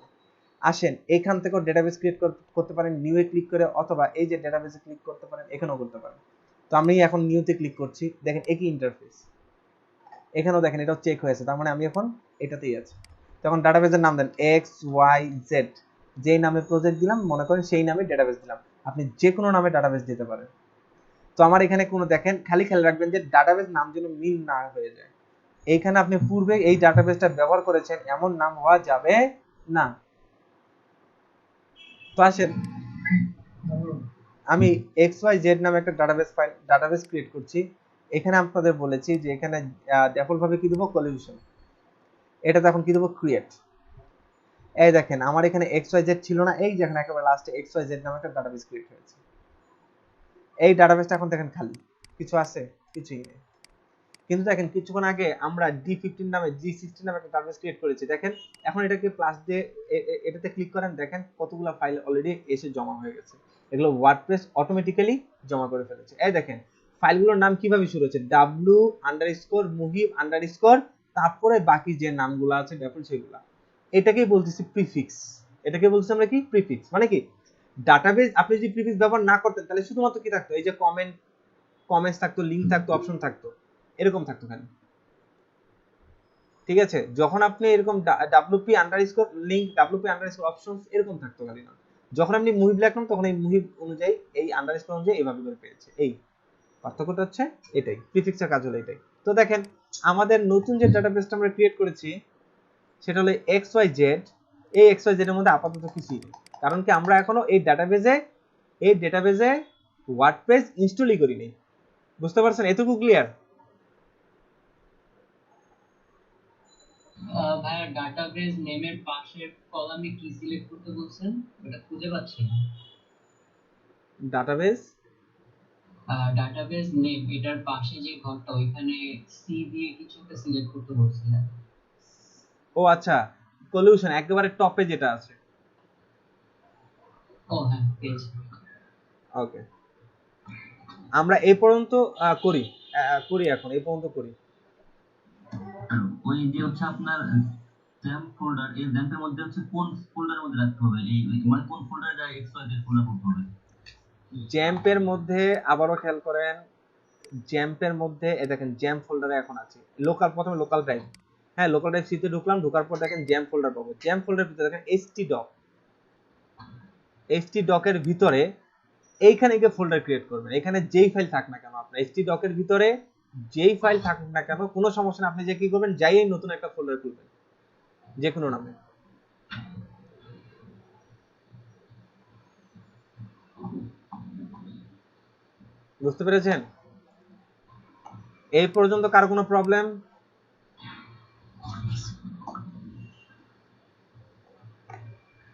আসেন এখান থেকেও ডাটাবেস ক্রিয়েট করতে পারেন নিউ এ ক্লিক করে, অথবা এই যে ডাটাবেসে ক্লিক করতে পারেন, এখানেও করতে পারেন। তো আমি এখন নিউতে ক্লিক করছি, দেখেন একই ইন্টারফেস। এখানেও দেখেন এটাও চেক হয়েছে, তার মানে আমি এখন এটাতেই আছি। তখন ডাটাবেসের নাম দেন xyz, যেই নামে প্রজেক্ট দিলাম মনে করেন সেই নামে ডাটাবেস দিলাম। আপনি যে কোনো নামে ডাটাবেস দিতে পারেন। তো আমার এখানে কোনো দেখেন খালি খেয়াল রাখবেন যে ডাটাবেস নাম যেন মিল না হয়ে যায়। এইখানে আপনি পূর্বে এই ডাটাবেসটা ব্যবহার করেছেন এমন নাম হওয়া যাবে না। তো আসেন আমি xyz নামে একটা ডাটাবেস ক্রিয়েট করছি। এখানে আপনাদের বলেছি যে এখানে ডিফল্ট ভাবে কি দেব? কলিউশন। এটাতে এখন কি দেব? ক্রিয়েট। এই দেখেন আমার এখানে xyz ছিল না, এই যে এখানে একেবারে লাস্টে xyz নামে একটা ডাটাবেস ক্রিয়েট হয়েছে। এই ডাটাবেসটা এখন দেখেন খালি, কিছু আছে? কিছুই নেই। কিন্তু দেখেন কিছুক্ষণ আগে আমরা D15 নামে G16 নামে একটা ডাটাবেস ক্রিয়েট করেছি। দেখেন এখন এটাকে প্লাস দিয়ে এটাতে ক্লিক করেন, দেখেন কতগুলো ফাইল অলরেডি এসে জমা হয়ে গেছে। এগুলো ওয়ার্ডপ্রেস অটোমেটিক্যালি জমা করে ফেলেছে। এই দেখেন ফাইলগুলোর নাম কিভাবে শুরু হচ্ছে? w_muhib_, তারপরে বাকি যে নামগুলো আছে ডিফল্ট সেগুলো। এটাকেই বলতেছি প্রিফিক্স। এটাকে বলছি আমরা কি প্রিফিক্স, মানে কি ডাটাবেজ আপনি যদি প্রিফিক্স ব্যবহার না করতেন তাহলে শুধুমাত্র কি থাকতো, এই যে কমেন্টস থাকতো, লিংক থাকতো, অপশন থাকতো, এরকম থাকতো খালি। ঠিক আছে, যখন আপনি এরকম WP underscore link, WP underscore options এরকম থাকতো খালি না। যখন আপনি মুহিব লিখলাম তখন এই মুহিব অনুযায়ী, এই আন্ডারস্কোর অনুযায়ী এইভাবে করে পেয়েছে। এই পার্থক্যটা হচ্ছে এটাই, প্রিফিক্সের কাজ হলো এটাই। তো দেখেন আমাদের নতুন যে ডাটাবেসটা আমরা ক্রিয়েট করেছি সেটা হলো XYZ। এই XYZ এর মধ্যে আপাতত কিছুই নেই, কারণ কি আমরা এখনো এই ডেটাবেজে ওয়ার্ডপ্রেস ইনস্টলই করিনি। বুঝতে পারছেন? এতটুকু ক্লিয়ার? ভাইয়া ডাটাবেস নেমের পাশের কলামে কি সিলেক্ট করতে বলছেন? এটা খুঁজে পাচ্ছি না। ডাটাবেস নেম এটার পাশে যে ঘরটা ওইখানে সি দিয়ে কিছু একটা সিলেক্ট করতে বলছিলেন। ও আচ্ছা, সলিউশন একেবারে টপে যেটা আছে। ও হ্যাঁ পেয়েছি। ওকে, আমরা এই পর্যন্ত করি এখন এই পর্যন্ত করি। ওই যে হচ্ছে আপনার জ্যাম্প ফোল্ডার, এই জ্যাম্পের মধ্যে হচ্ছে কোন ফোল্ডারের মধ্যে রাখতে হবে, এই মানে কোন ফোল্ডারে যায় XYZ ফোল্ডার করতে হবে? জ্যাম্পের মধ্যে আবারও খেয়াল করেন, জ্যাম্পের মধ্যে এ দেখেন জ্যাম্প ফোল্ডারে এখন আছে লোকাল, প্রথমে লোকাল ড্রাইভ, হ্যাঁ লোকাল ড্রাইভ সিতে ঢুকলাম, ঢোকার পর দেখেন জ্যাম্প ফোল্ডার পাবো। জ্যাম্প ফোল্ডারের ভিতরে দেখেন htdoc এর ভিতরে এইখানে গিয়ে ফোল্ডার ক্রিয়েট করবেন। এখানে যেই ফাইল থাক না কেন, আপনার htdoc এর ভিতরে যেই ফাইল থাকুক না কেন কোনো সমস্যা না, আপনি যে কি করবেন, যাই নতুন একটা ফোল্ডার খুলবেন যে কোনো নামে। বুঝতে পেরেছেন? এই পর্যন্ত কার কোনো প্রবলেম?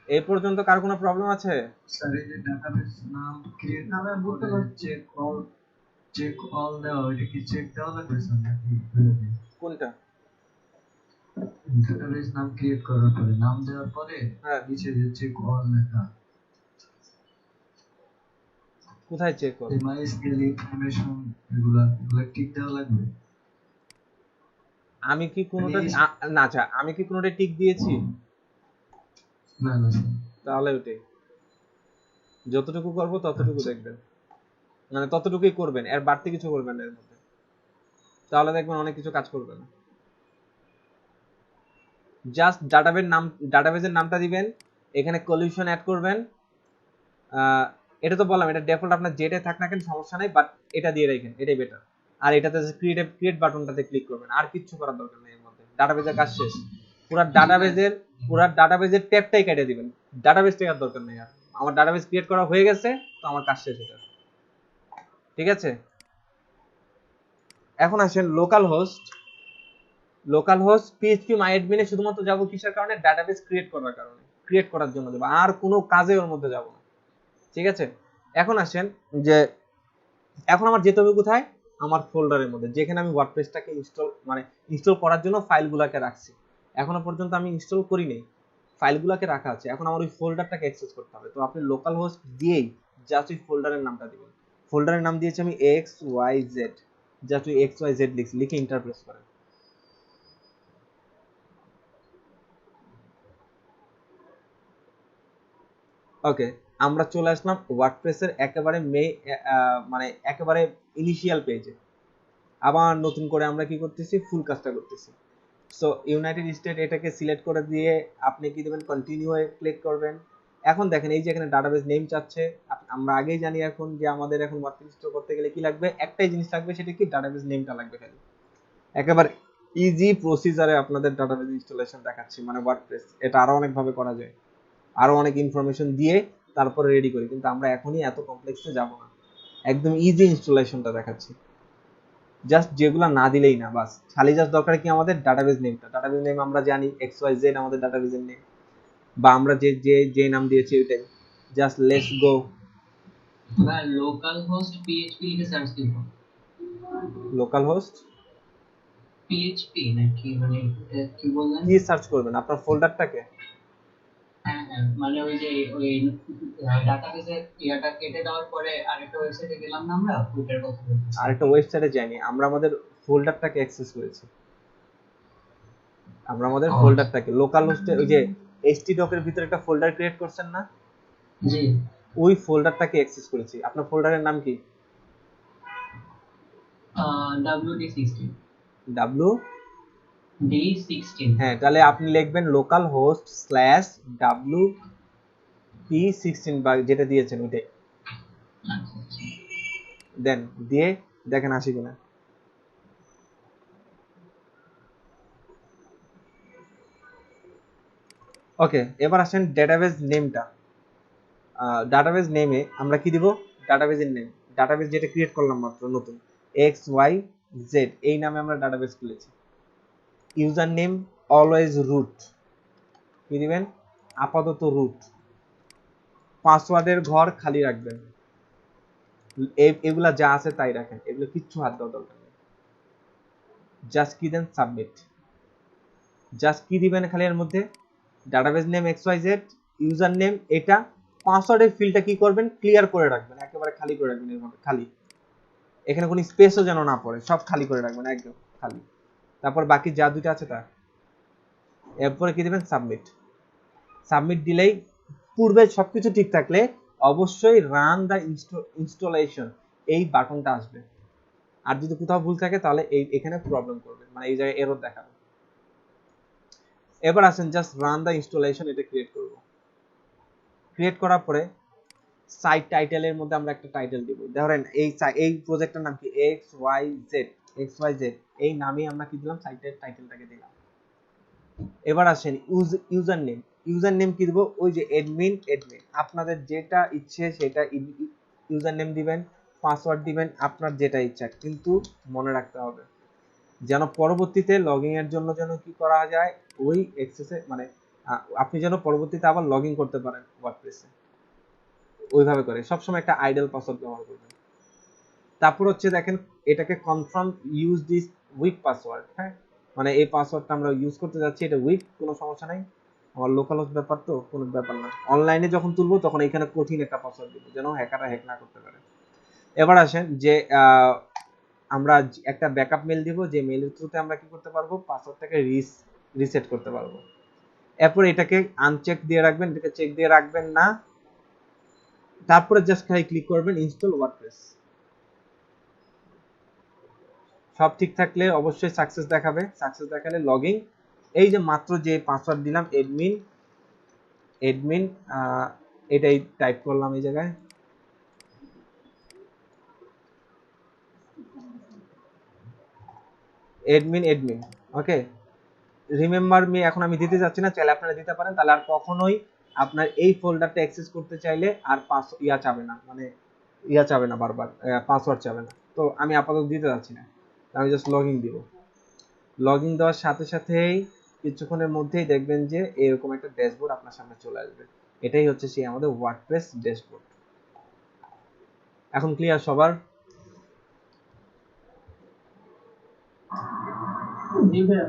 এই পর্যন্ত কার কোনো প্রবলেম আছে? স্যার এই যে ডাটাবেস নাম ক্রিয়েট নামে বলতে চেক অল দেওয়া, ওইটা কি চেক দেওয়া লাগবে স্যার নাকি কোনটা? ডাটাবেস নাম ক্রিয়েট করার পরে নাম দেওয়ার পরে হ্যাঁ, নিচে যে চেক অল লেখা, কোথায় চেক করব? এই মাইস্কেল ইনফরমেশন এগুলা টিক দেওয়া লাগবে? আমি কি কোনোটা না, আচ্ছা আমি কি কোনোটা টিক দিয়েছি? না না স্যার। তাহলে ওটাই, যতটুকু করব ততটুকু দেখবেন, মানে ততটুকুই করবেন, এর বাড়তি কিছু করবেন না এর মধ্যে, তাহলে দেখবেন অনেক কিছু কাজ করবে না। জাস্ট ডাটাবেজের নামটা দিবেন, এখানে সলিউশন অ্যাড করবেন। এটা তো বললাম এটা ডিফল্ট, আপনার যেটা থাক না কেন সমস্যা নাই, বাট এটা দিয়ে রাখেন, এটাই বেটার। আর এটাতে ক্রিয়েট বাটনটাতে ক্লিক করবেন, আর কিচ্ছু করার দরকার নেই এর মধ্যে। ডাটাবেজের কাজ শেষ, পুরো ডাটাবেজের ট্যাবটাই কেটে দিবেন, ডাটাবেজটা আর দরকার নেই। আর আমার ডাটাবেজ ক্রিয়েট করা হয়ে গেছে, তো আমার কাজ শেষ এটা। ঠিক আছে, এখন আসেন লোকাল হোস্ট PHP MyAdmin এ শুধুমাত্র যাব কিসের কারণে? ডাটাবেস ক্রিয়েট করার জন্য যাব, আর কোনো কাজে ওর মধ্যে যাব না। ঠিক আছে, এখন আসেন যে এখন আমার যেতে হবে কোথায়, আমার ফোল্ডারের মধ্যে, যেখানে আমি ওয়ার্ডপ্রেসটাকে ইনস্টল করার জন্য ফাইলগুলোকে রাখছি। এখনো পর্যন্ত আমি ইনস্টল করি নাই, ফাইলগুলোকে রাখা আছে, এখন আমার ওই ফোল্ডারটাকে অ্যাক্সেস করতে হবে। তো আপনি লোকাল হোস্ট দিয়েই জাস্ট ওই ফোল্ডারের নামটা দিবেন। ফোল্ডারের নাম দিয়েছি আমি XYZ, জাস্ট ওই XYZ লিখে এন্টার প্রেস করেন। ওকে, আমরা চলে আসলাম ওয়ার্ডপ্রেসের একেবারে মানে একেবারে ইনিশিয়াল পেজে। আবার নতুন করে আমরা কি করতেছি, ফুল কাজটা করতেছি। সো ইউনাইটেড স্টেট এটাকে সিলেক্ট করে দিয়ে আপনি কি দেবেন, কন্টিনিউ এ ক্লিক করবেন। এখন দেখেন এই যে এখানে ডাটাবেস নেম চাচ্ছে, আমরা আগেই জানি এখন যে আমাদের এখন ওয়ার্ডপ্রেস ইনস্টল করতে গেলে কি লাগবে, একটাই জিনিস লাগবে, সেটা কি ডাটাবেস নেমটা লাগবে খালি। একেবারে ইজি প্রসিজারে আপনাদের ডাটাবেস ইনস্টলেশন দেখাচ্ছি, মানে ওয়ার্ডপ্রেস এটা আরো অনেক ভাবে করা যায়, আরো অনেক ইনফরমেশন দিয়ে তারপরে রেডি করি, কিন্তু আমরা এখনই এত কমপ্লেক্সে যাব না, একদম ইজি ইনস্টলেশনটা দেখাচ্ছি। জাস্ট যেগুলো না দিলেই না, বাস খালি জাস্ট দরকার কি আমাদের ডাটাবেস নেমটা। ডাটাবেস নেম আমরা জানি XYZ আমাদের ডাটাবেসের নেম, বা আমরা যে নাম দিয়েছি ওইটাই। Just let's go. ভাই লোকাল হোস্ট PHP লিখে সার্চ দিব। লোকাল হোস্ট PHP নাকি মানে কি বললেন? কি সার্চ করবেন আপনার ফোল্ডারটাকে? হ্যাঁ হ্যাঁ, মানে ওই যে ওই ডাটাবেসে ইয়াটা কেটে দেওয়ার পরে আরেকটা ওয়েবসাইটে গেলাম না আমরা, ওইটার কথা বলছি। আরেকটা ওয়েবসাইটে যাইনি, আমরা আমাদের ফোল্ডারটাকে অ্যাক্সেস করেছি। আমরা আমাদের ফোল্ডারটাকে লোকাল হোস্টে ওই যে htdoc এর ভিতরে একটা ফোল্ডার ক্রিয়েট করছেন না, জি ওই ফোল্ডারটাকে অ্যাক্সেস করেছি। আপনার ফোল্ডারের নাম কি? WD16 ডাব্লিউ D16 হ্যাঁ, তাহলে আপনি লিখবেন লোকাল হোস্ট স্ল্যাশ WP16 বা যেটা দিয়েছেন ওইটাই আচ্ছা দেন, দিয়ে দেখেন আসি কিনা। ওকে, এবার আসেন ডেটাবেজ নেমটা। ডাটাবেজ নেমে আমরা কি দিব? ডাটাবেজের নেম, ডাটাবেজ যেটা ক্রিয়েট করলাম মাত্র নতুন XYZ, এই নামে আমরা ডাটাবেজ খুলেছি। ইউজার নেম অলওয়েজ রুট, কি দিবেন? আপাতত রুট। পাসওয়ার্ডের ঘর খালি রাখবেন, এগুলা যা আছে তাই রাখেন, এগুলো কিচ্ছু হাত দেওয়ার দরকার নেই। জাস্ট কি দেন? সাবমিট। জাস্ট কি দিবেন খালি এর মধ্যে? Database name XYZ, user name এটা, পাসওয়ার্ডের ফিল্ডটা কি করবেন? ক্লিয়ার করে রাখবেন, একেবারে খালি করে রাখবেন, এরকম খালি, এখানে কোনো স্পেসও যেন না পড়ে, সব খালি করে রাখবেন, একদম খালি। তারপর বাকি যা দুটো আছে তা, এরপরে কি দিবেন? সাবমিট। সাবমিট দিলেই পূর্বে সবকিছু ঠিক থাকলে অবশ্যই রান দা ইনস্টলেশন এই বাটনটা আসবে। আর যদি কোথাও ভুল থাকে তাহলে এখানে প্রবলেম করবে, মানে এই জায়গায় এরর দেখাবে। এবার আসেন জাস্ট রান দা ইনস্টলেশন, এটা ক্রিয়েট করব। ক্রিয়েট করার পরে সাইট টাইটেলের মধ্যে আমরা একটা টাইটেল দিব, ধরেন এই প্রজেক্টের নাম কি? XYZ, এই নামে আমরা কি দিলাম? সাইটের টাইটেলটাকে দিলাম। এবার আসেন ইউজার নেম, ইউজার নেম কি দিব? ওই যে অ্যাডমিন, আপনাদের যেটা ইচ্ছে সেটা ইউজার নেম দিবেন, পাসওয়ার্ড দিবেন, আপনার যেটা ইচ্ছা, কিন্তু মনে রাখতে হবে যেন পরবর্তীতে লগইন এর জন্য যেন কি করা যায়, ওই অ্যাক্সেসে মানে আপনি যেন পরবর্তীতে আবার লগইন করতে পারেন ওয়ার্ডপ্রেসে, ওইভাবে করে সবসময় একটা আইডল পাসওয়ার্ড ব্যবহার করবেন। তারপর হচ্ছে দেখেন এটাকে confirm use this week password, হ্যাঁ, মানে এই পাসওয়ার্ডটা আমরা ইউজ করতে যাচ্ছি, এটা উইক, কোনো সমস্যা নাই, আমার লোকাল হোস্ট ব্যাপার তো কোনো ব্যাপার না। অনলাইনে যখন তুলবো তখন এখানে কঠিন একটা পাসওয়ার্ড দিব যেন হ্যাকাররা হ্যাক না করতে পারে। এবার আসেন যে আমরা একটা ব্যাকআপ মেল দিব, যে মেলের থ্রুতে আমরা কি করতে পারবো? পাসওয়ার্ডটাকে রিসেট করতে পারবো। এরপর এটাকে আনচেক দিয়ে রাখবেন, এটাকে চেক দিয়ে রাখবেন না। তারপরে জাস্ট খালি ক্লিক করবেন ইনস্টল ওয়ার্ডপ্রেস। সব ঠিক থাকলে অবশ্যই সাকসেস দেখাবে, সাকসেস দেখালে লগইন। এই যে মাত্র যে পাসওয়ার্ড দিলাম অ্যাডমিন এটাই টাইপ করলাম এই জায়গায়, অ্যাডমিন ওকে। রিমেম্বার মি এখন আমি দিতে যাচ্ছি না, চাইলে আপনারা দিতে পারেন, তাহলে আর কখনোই আপনার এই ফোল্ডারটা অ্যাক্সেস করতে চাইলে আর চাবে না, মানে চাবে না, বারবার পাসওয়ার্ড চাবে না। তো আমি আপাতত দিতে যাচ্ছি না, আমি জাস্ট লগইন দিব। লগইন দেওয়ার সাথে সাথেই কিছুক্ষণের মধ্যেই দেখবেন যে এরকম একটা ড্যাশবোর্ড আপনার সামনে চলে আসবে। এটাই হচ্ছে সেই আমাদের ওয়ার্ডপ্রেস ড্যাশবোর্ড। এখন ক্লিয়ার সবার? জি ভাইয়া।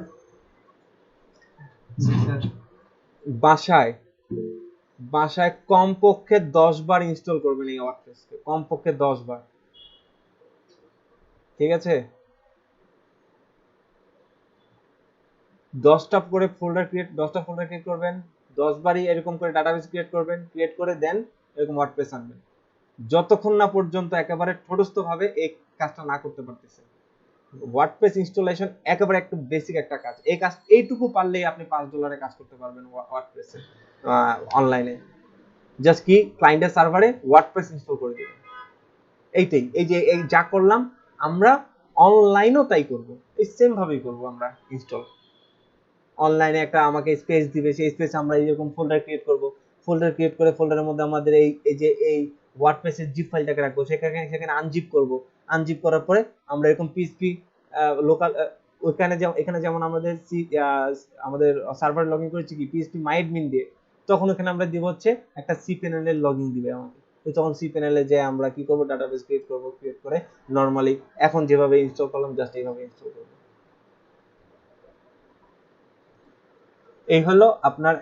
জি স্যার। বাসায় কমপক্ষে 10 বার ইনস্টল করবেন এই ওয়ার্ডপ্রেসকে, কমপক্ষে 10 বার, ঠিক আছে? 10টা ফোল্ডার ক্রিয়েট করবেন, 10 বারই এরকম করে ডাটাবেস ক্রিয়েট করবেন, ক্রিয়েট করে দেন এরকম ওয়ার্ডপ্রেস আনবেন, যতক্ষণ না পর্যন্ত একেবারে ঠোঁটস্থ ভাবে এই কাজটা না করতে পারতেছেন। ওয়ার্ডপ্রেস ইনস্টলেশন একেবারে একটা বেসিক একটা কাজ, এই কাজ এইটুকু পারলেই আপনি $5 কাজ করতে পারবেন ওয়ার্ডপ্রেসে অনলাইনে। জাস্ট কি ক্লায়েন্টের সার্ভারে ওয়ার্ডপ্রেস ইনস্টল করে দিবেন, এইটাই। এই যে এই যা করলাম আমরা অনলাইনেও তাই করব, এই সেম ভাবেই করব আমরা ইনস্টল। অনলাইনে একটা আমাকে স্পেস দিবে, সেই স্পেসে আমরা এরকম ফোল্ডার ক্রিয়েট করব, ফোল্ডার ক্রিয়েট করে ফোল্ডারের মধ্যে আমাদের এই ওয়ার্ডপ্রেসের জিপ ফাইলটাকে রাখবো, সেখানে আনজিপ করব, আনজিপ করার পরে আমরা এরকম পিএইচপি লোকাল এখানে যেমন আমাদের সার্ভার লগইন করেছি কি পিএইচপি মাইডমিন দিয়ে, তখন ওখানে আমরা দিব হচ্ছে একটা cPanel এর লগইন দিবে আমাকে। তো তখন cPanel এ যে আমরা কি করব? ডাটাবেস ক্রিয়েট করে নরমালি এখন যেভাবে ইনস্টল করলাম জাস্ট এইভাবে ইনস্টল করব। এই হলো আপনার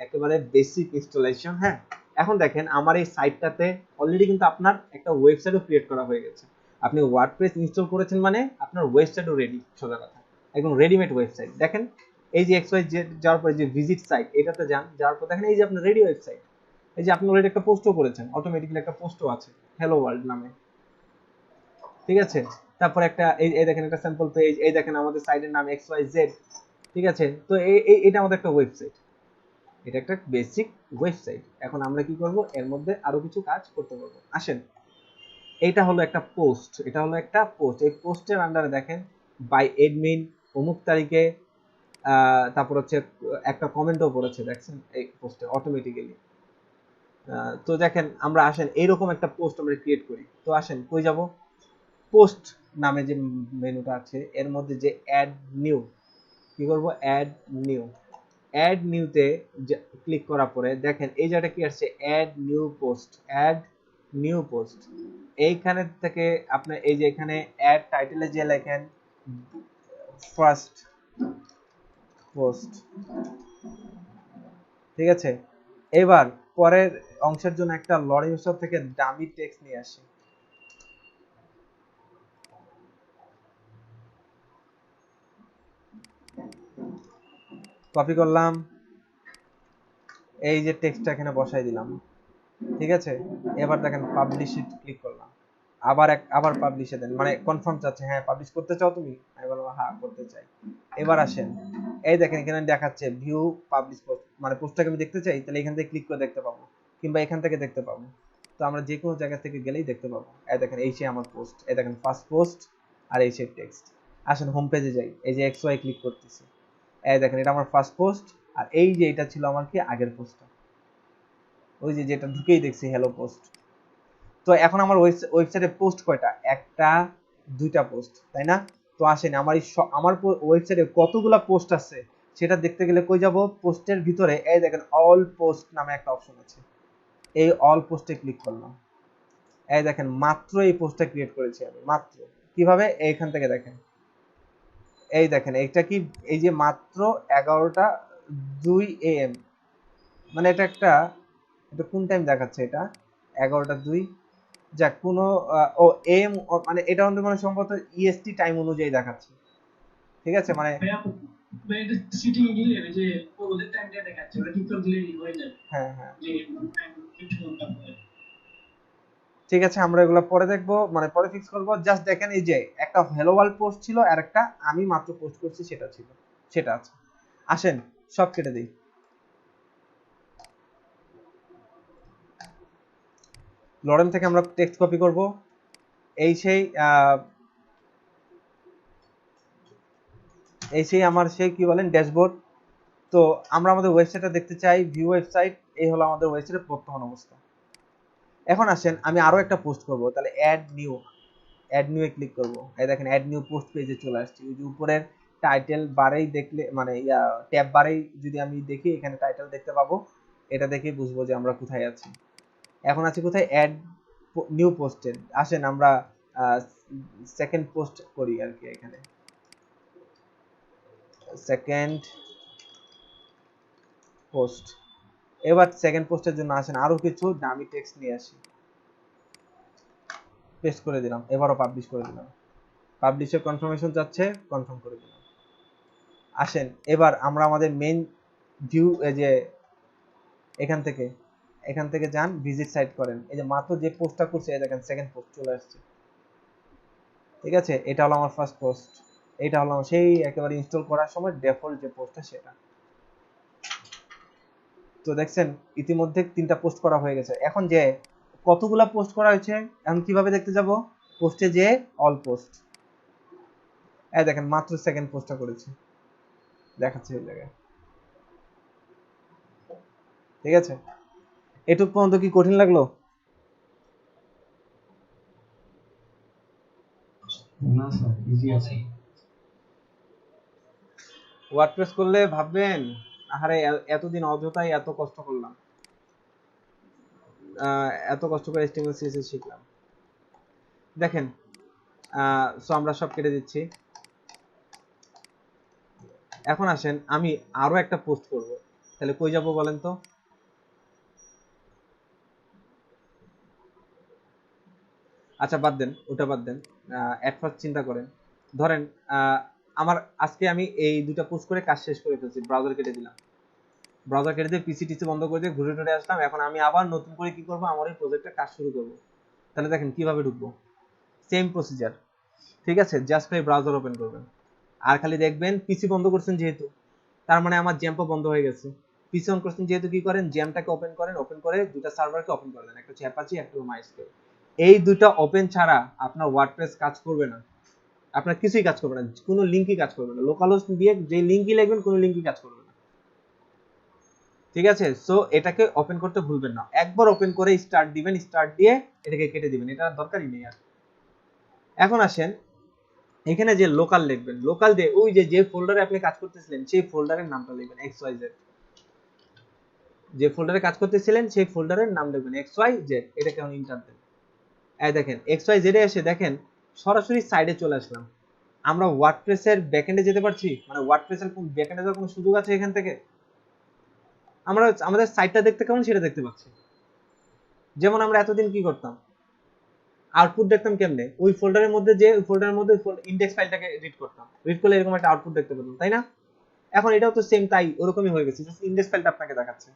একেবারে বেসিক ইনস্টলেশন। হ্যাঁ, এখন দেখেন আমার এই সাইটটাতে অলরেডি কিন্তু আপনার একটা ওয়েবসাইটও ক্রিয়েট করা হয়ে গেছে। আপনি ওয়ার্ডপ্রেস ইনস্টল করেছেন মানে আপনার ওয়েবসাইটও রেডি, সোজা কথা, একদম রেডিমেড ওয়েবসাইট। দেখেন এই যে XYZ যাওয়ার পরে যে ভিজিট সাইট এটাতে যান, যাওয়ার পর দেখেন এই যে আপনার রেডি ওয়েবসাইট, এই যে আপনি অলরেডি একটা পোস্টও করেছেন, অটোমেটিক্যালি একটা পোস্টও আছে হ্যালো ওয়ার্ল্ড নামে, ঠিক আছে। তারপর একটা এই দেখেন একটা স্যাম্পল পেজ, এই দেখেন আমাদের সাইটের নাম XYZ, ঠিক আছে। তো এটা আমাদের একটা ওয়েবসাইট, এটা একটা বেসিক ওয়েবসাইট। এখন আমরা কি করব, এর মধ্যে আরো কিছু কাজ করতে পারবো। আসেন, এটা হলো একটা পোস্ট, এটা হলো একটা পোস্ট। এই পোস্টের আন্ডারে দেখেন বাই এডমিন অমুক তারিখে, তারপর হচ্ছে একটা কমেন্টও পড়েছে দেখছেন এই পোস্টে অটোমেটিক্যালি। তো দেখেন আমরা আসেন এইরকম একটা পোস্ট আমরা ক্রিয়েট করি। তো আসেন কই যাব, পোস্ট নামে যে মেনুটা আছে এর মধ্যে যে অ্যাড নিউ, কি করব, অ্যাড নিউ। অ্যাড নিউতে ক্লিক করার পরে দেখেন এই জায়গাটা কি আসছে, add new post, add new post. এইখানে থেকে আপনি এই যে এখানে অ্যাড টাইটেলে যে লেখেন ফার্স্ট পোস্ট, ঠিক আছে। এবার পরের অংশের জন্য একটা লরিং স্টপ থেকে ডামি টেক্সট নিয়ে আসি। কপি করলাম, এই যে টেক্সটটা এখানে বসাই দিলাম, ঠিক আছে। এবার দেখেন পাবলিশ ইট ক্লিক করলাম, আবার পাবলিশে দেন, মানে কনফার্ম চাচ্ছে, হ্যাঁ পাবলিশ করতে চাও তুমি, আমি বললাম হ্যাঁ করতে চাই। এবার আসেন, এই দেখেন এখানে দেখাচ্ছে ভিউ পাবলিশ পোস্ট, মানে পোস্টটাকে আমি দেখতে চাই, তাহলে এখান থেকে ক্লিক করে দেখতে পাবো, কিংবা এখান থেকে দেখতে পাবো। তো আমরা যে কোনো জায়গা থেকে গেলেই দেখতে পাবো। এই দেখেন এই সেই আমার পোস্ট, এই দেখেন ফার্স্ট পোস্ট আর এই সেই টেক্সট। আসেন হোম পেজে যাই, এই যে XY ক্লিক করতেছি, এই দেখেন এটা আমার ফার্স্ট পোস্ট, আর এই যে এটা ছিল আমার কি আগের পোস্টটা, ওই যে যেটা ঢুকেই দেখছি হ্যালো পোস্ট। তো এখন আমার ওয়েবসাইটে পোস্ট কয়টা, একটা দুইটা পোস্ট, তাই না? তো আসেন আমার আমার ওয়েবসাইটে কতগুলা পোস্ট আছে সেটা দেখতে গেলে কই যাব, পোস্টের ভিতরে এই দেখেন অল পোস্ট নামে একটা অপশন আছে, এই অল পোস্টে ক্লিক করলাম। এই দেখেন মাত্র এই পোস্টটা ক্রিয়েট করেছি আমি, মাত্র। কিভাবে, এইখান থেকে দেখেন, এই দেখেন এটা কি, এই যে মাত্র 11টা 2 AM, মানে এটা কোন টাইম দেখাচ্ছে, এটা 11টা 2, যাক কোনো ও এম, মানে এটা মানে সম্ভবত EST টাইম অনুযায়ী দেখাচ্ছে, ঠিক আছে। মানে সিটিং দিলে ওই যে ওদের টাইমটা দেখাচ্ছে, ওটা টিকটক দিলে হয়ে যাবে হ্যাঁ হ্যাঁ যে টাইম কিছু ঘন্টা পরে। ঠিক আছে, আমরা এগুলো পরে দেখবো, মানে পরে ফিক্স করবো। জাস্ট দেখেন এই যে একটা হ্যালো ওয়ার্ল্ড পোস্ট ছিল আর একটা আমি মাত্র পোস্ট করছি সেটা ছিল, সেটা আছে। আসেন সব কেটে দিই, লরেম থেকে আমরা টেক্সট কপি করব, এই সেই আমার সেই কি বলেন ড্যাশবোর্ড। তো আমরা আমাদের ওয়েবসাইটটা দেখতে চাই, ভিউ ওয়েবসাইট, এই হলো আমাদের ওয়েবসাইটের বর্তমান অবস্থা। এখন আসেন আমি আরো একটা পোস্ট করব, তাহলে অ্যাড নিউ এ ক্লিক করব। এই দেখেন অ্যাড নিউ পোস্ট পেজে চলে আসছি। ওই যে উপরের টাইটেল বারেই দেখলে, মানে ট্যাব বারেই যদি আমি দেখি, এখানে টাইটেল দেখতে পাবো, এটা দেখেই বুঝবো যে আমরা কোথায় আছি। এখন আছি কোথায়, অ্যাড নিউ পোস্টে। আসেন আমরা সেকেন্ড পোস্ট করি আর কি, এখানে সেকেন্ড পোস্ট। এবার সেকেন্ড পোস্টের জন্য আসেন আরো কিছু ডামি টেক্সট নিয়ে আসি, পেস্ট করে দিলাম, এবারও পাবলিশ করে দিলাম, পাবলিশের কনফার্মেশন যাচ্ছে, কনফার্ম করে দিলাম। আসেন এবার আমরা আমাদের মেইন ভিউ, এই যে এখান থেকে যান, ভিজিট সাইট করেন, এই যে মাত্র যে পোস্টটা করছে এই দেখেন সেকেন্ড পোস্ট চলে আসছে, ঠিক আছে। এটা হলো আমার ফার্স্ট পোস্ট, এটা হলো সেই একেবারে ইনস্টল করার সময় ডিফল্ট যে পোস্টটা সেটা। তো দেখছেন ইতিমধ্যে 3টা পোস্ট করা হয়ে গেছে। এখন যে কতগুলা পোস্ট করা হয়েছে, এখন কিভাবে দেখতে যাব, পোস্টে যে অল পোস্ট, এই দেখেন মাত্র সেকেন্ড পোস্টটা করেছি, দেখাচ্ছে এই জায়গায়, ঠিক আছে। এটুক পর্যন্ত কি কঠিন লাগলো? না স্যার, ইজি আছে। ওয়ার্ডপ্রেস করলে ভাববেন আরে এতদিন অযথাই এত কষ্ট করলাম, এত কষ্ট করে HTML CSS শিখলাম। দেখেন সো আমরা সব কেটে দিচ্ছি। এখন আসেন আমি আরো একটা পোস্ট করব, তাহলে কই যাব বলেন তো? আচ্ছা বাদ দেন, ওটা বাদ দেন, অ্যাট ফার্স্ট চিন্তা করেন, ধরেন আমার আজকে আমি এই দুটো পোস্ট করে কাজ শেষ করে ফেলছি, ব্রাউজার কেটে দিলাম, ব্রাউজার কেটে দিয়ে পিসি টিসি বন্ধ করে দিয়ে ঘুরে টুরে আসলাম। এখন আমি আবার নতুন করে কি করব, আমার এই প্রজেক্টে কাজ শুরু করব। তাহলে দেখেন কিভাবে ঢুকবো, সেম প্রসিজার, ঠিক আছে। জাস্ট এই ব্রাউজার ওপেন করবেন, আর খালি দেখবেন পিসি বন্ধ করছেন যেহেতু, তার মানে আমার জ্যাম্পও বন্ধ হয়ে গেছে। পিসি অন করছেন যেহেতু কি করেন, জ্যামটাকে ওপেন করেন, ওপেন করে দুটো সার্ভারকে ওপেন করে দেন, একটা হচ্ছে অ্যাপাচি, একটা হলো মাইস্কুয়েল। এই দুটো ওপেন ছাড়া আপনার ওয়ার্ডপ্রেস কাজ করবে না, আপনার কিছুই কাজ করবে না, কোনো লিংকই কাজ করবে না। লোকাল হোস্ট দিয়ে যে লিংকই লিখবেন কোনো লিংকই কাজ করবে না, ঠিক আছে। সো এটাকে ওপেন করতে ভুলবেন না, একবার ওপেন করে স্টার্ট দিবেন, স্টার্ট দিয়ে এটাকে কেটে দিবেন, এটা দরকারই নেই আর। এখন আসেন এখানে যে লোকাল লিখবেন, লোকাল দিয়ে ওই যে ফোল্ডারে আপনি কাজ করতেছিলেন সেই ফোল্ডারের নামটা লিখবেন XYZ, যে ফোল্ডারে কাজ করতেছিলেন সেই ফোল্ডারের নাম লিখবেন XYZ, এটাকে এখন এন্টার দেন। এই দেখেন XYZ এ এসে দেখেন সরাসরি সাইডে চলে আসলাম। আমরা ওয়ার্ডপ্রেসের ব্যাকএন্ডে যেতে পারছি, মানে ওয়ার্ডপ্রেসের কোন ব্যাকএন্ডে যাওয়ার কোনো সুযোগ আছে এখান থেকে? আমরা আমাদের সাইটটা দেখতে কেমন সেটা দেখতে পাচ্ছি। যেমন আমরা এতদিন কি করতাম, আউটপুট দেখতাম কেমনে, ওই ফোল্ডারের মধ্যে যে ওই ফোল্ডারের মধ্যে ইনডেক্স ফাইলটাকে রিড করতাম, রিড করলে এরকম একটা আউটপুট দেখতে পেতাম, তাই না? এখন এটাও তো সেম তাই, ওরকমই হয়ে গেছে, জাস্ট ইনডেক্স ফাইলটা আপনাকে দেখাচ্ছে।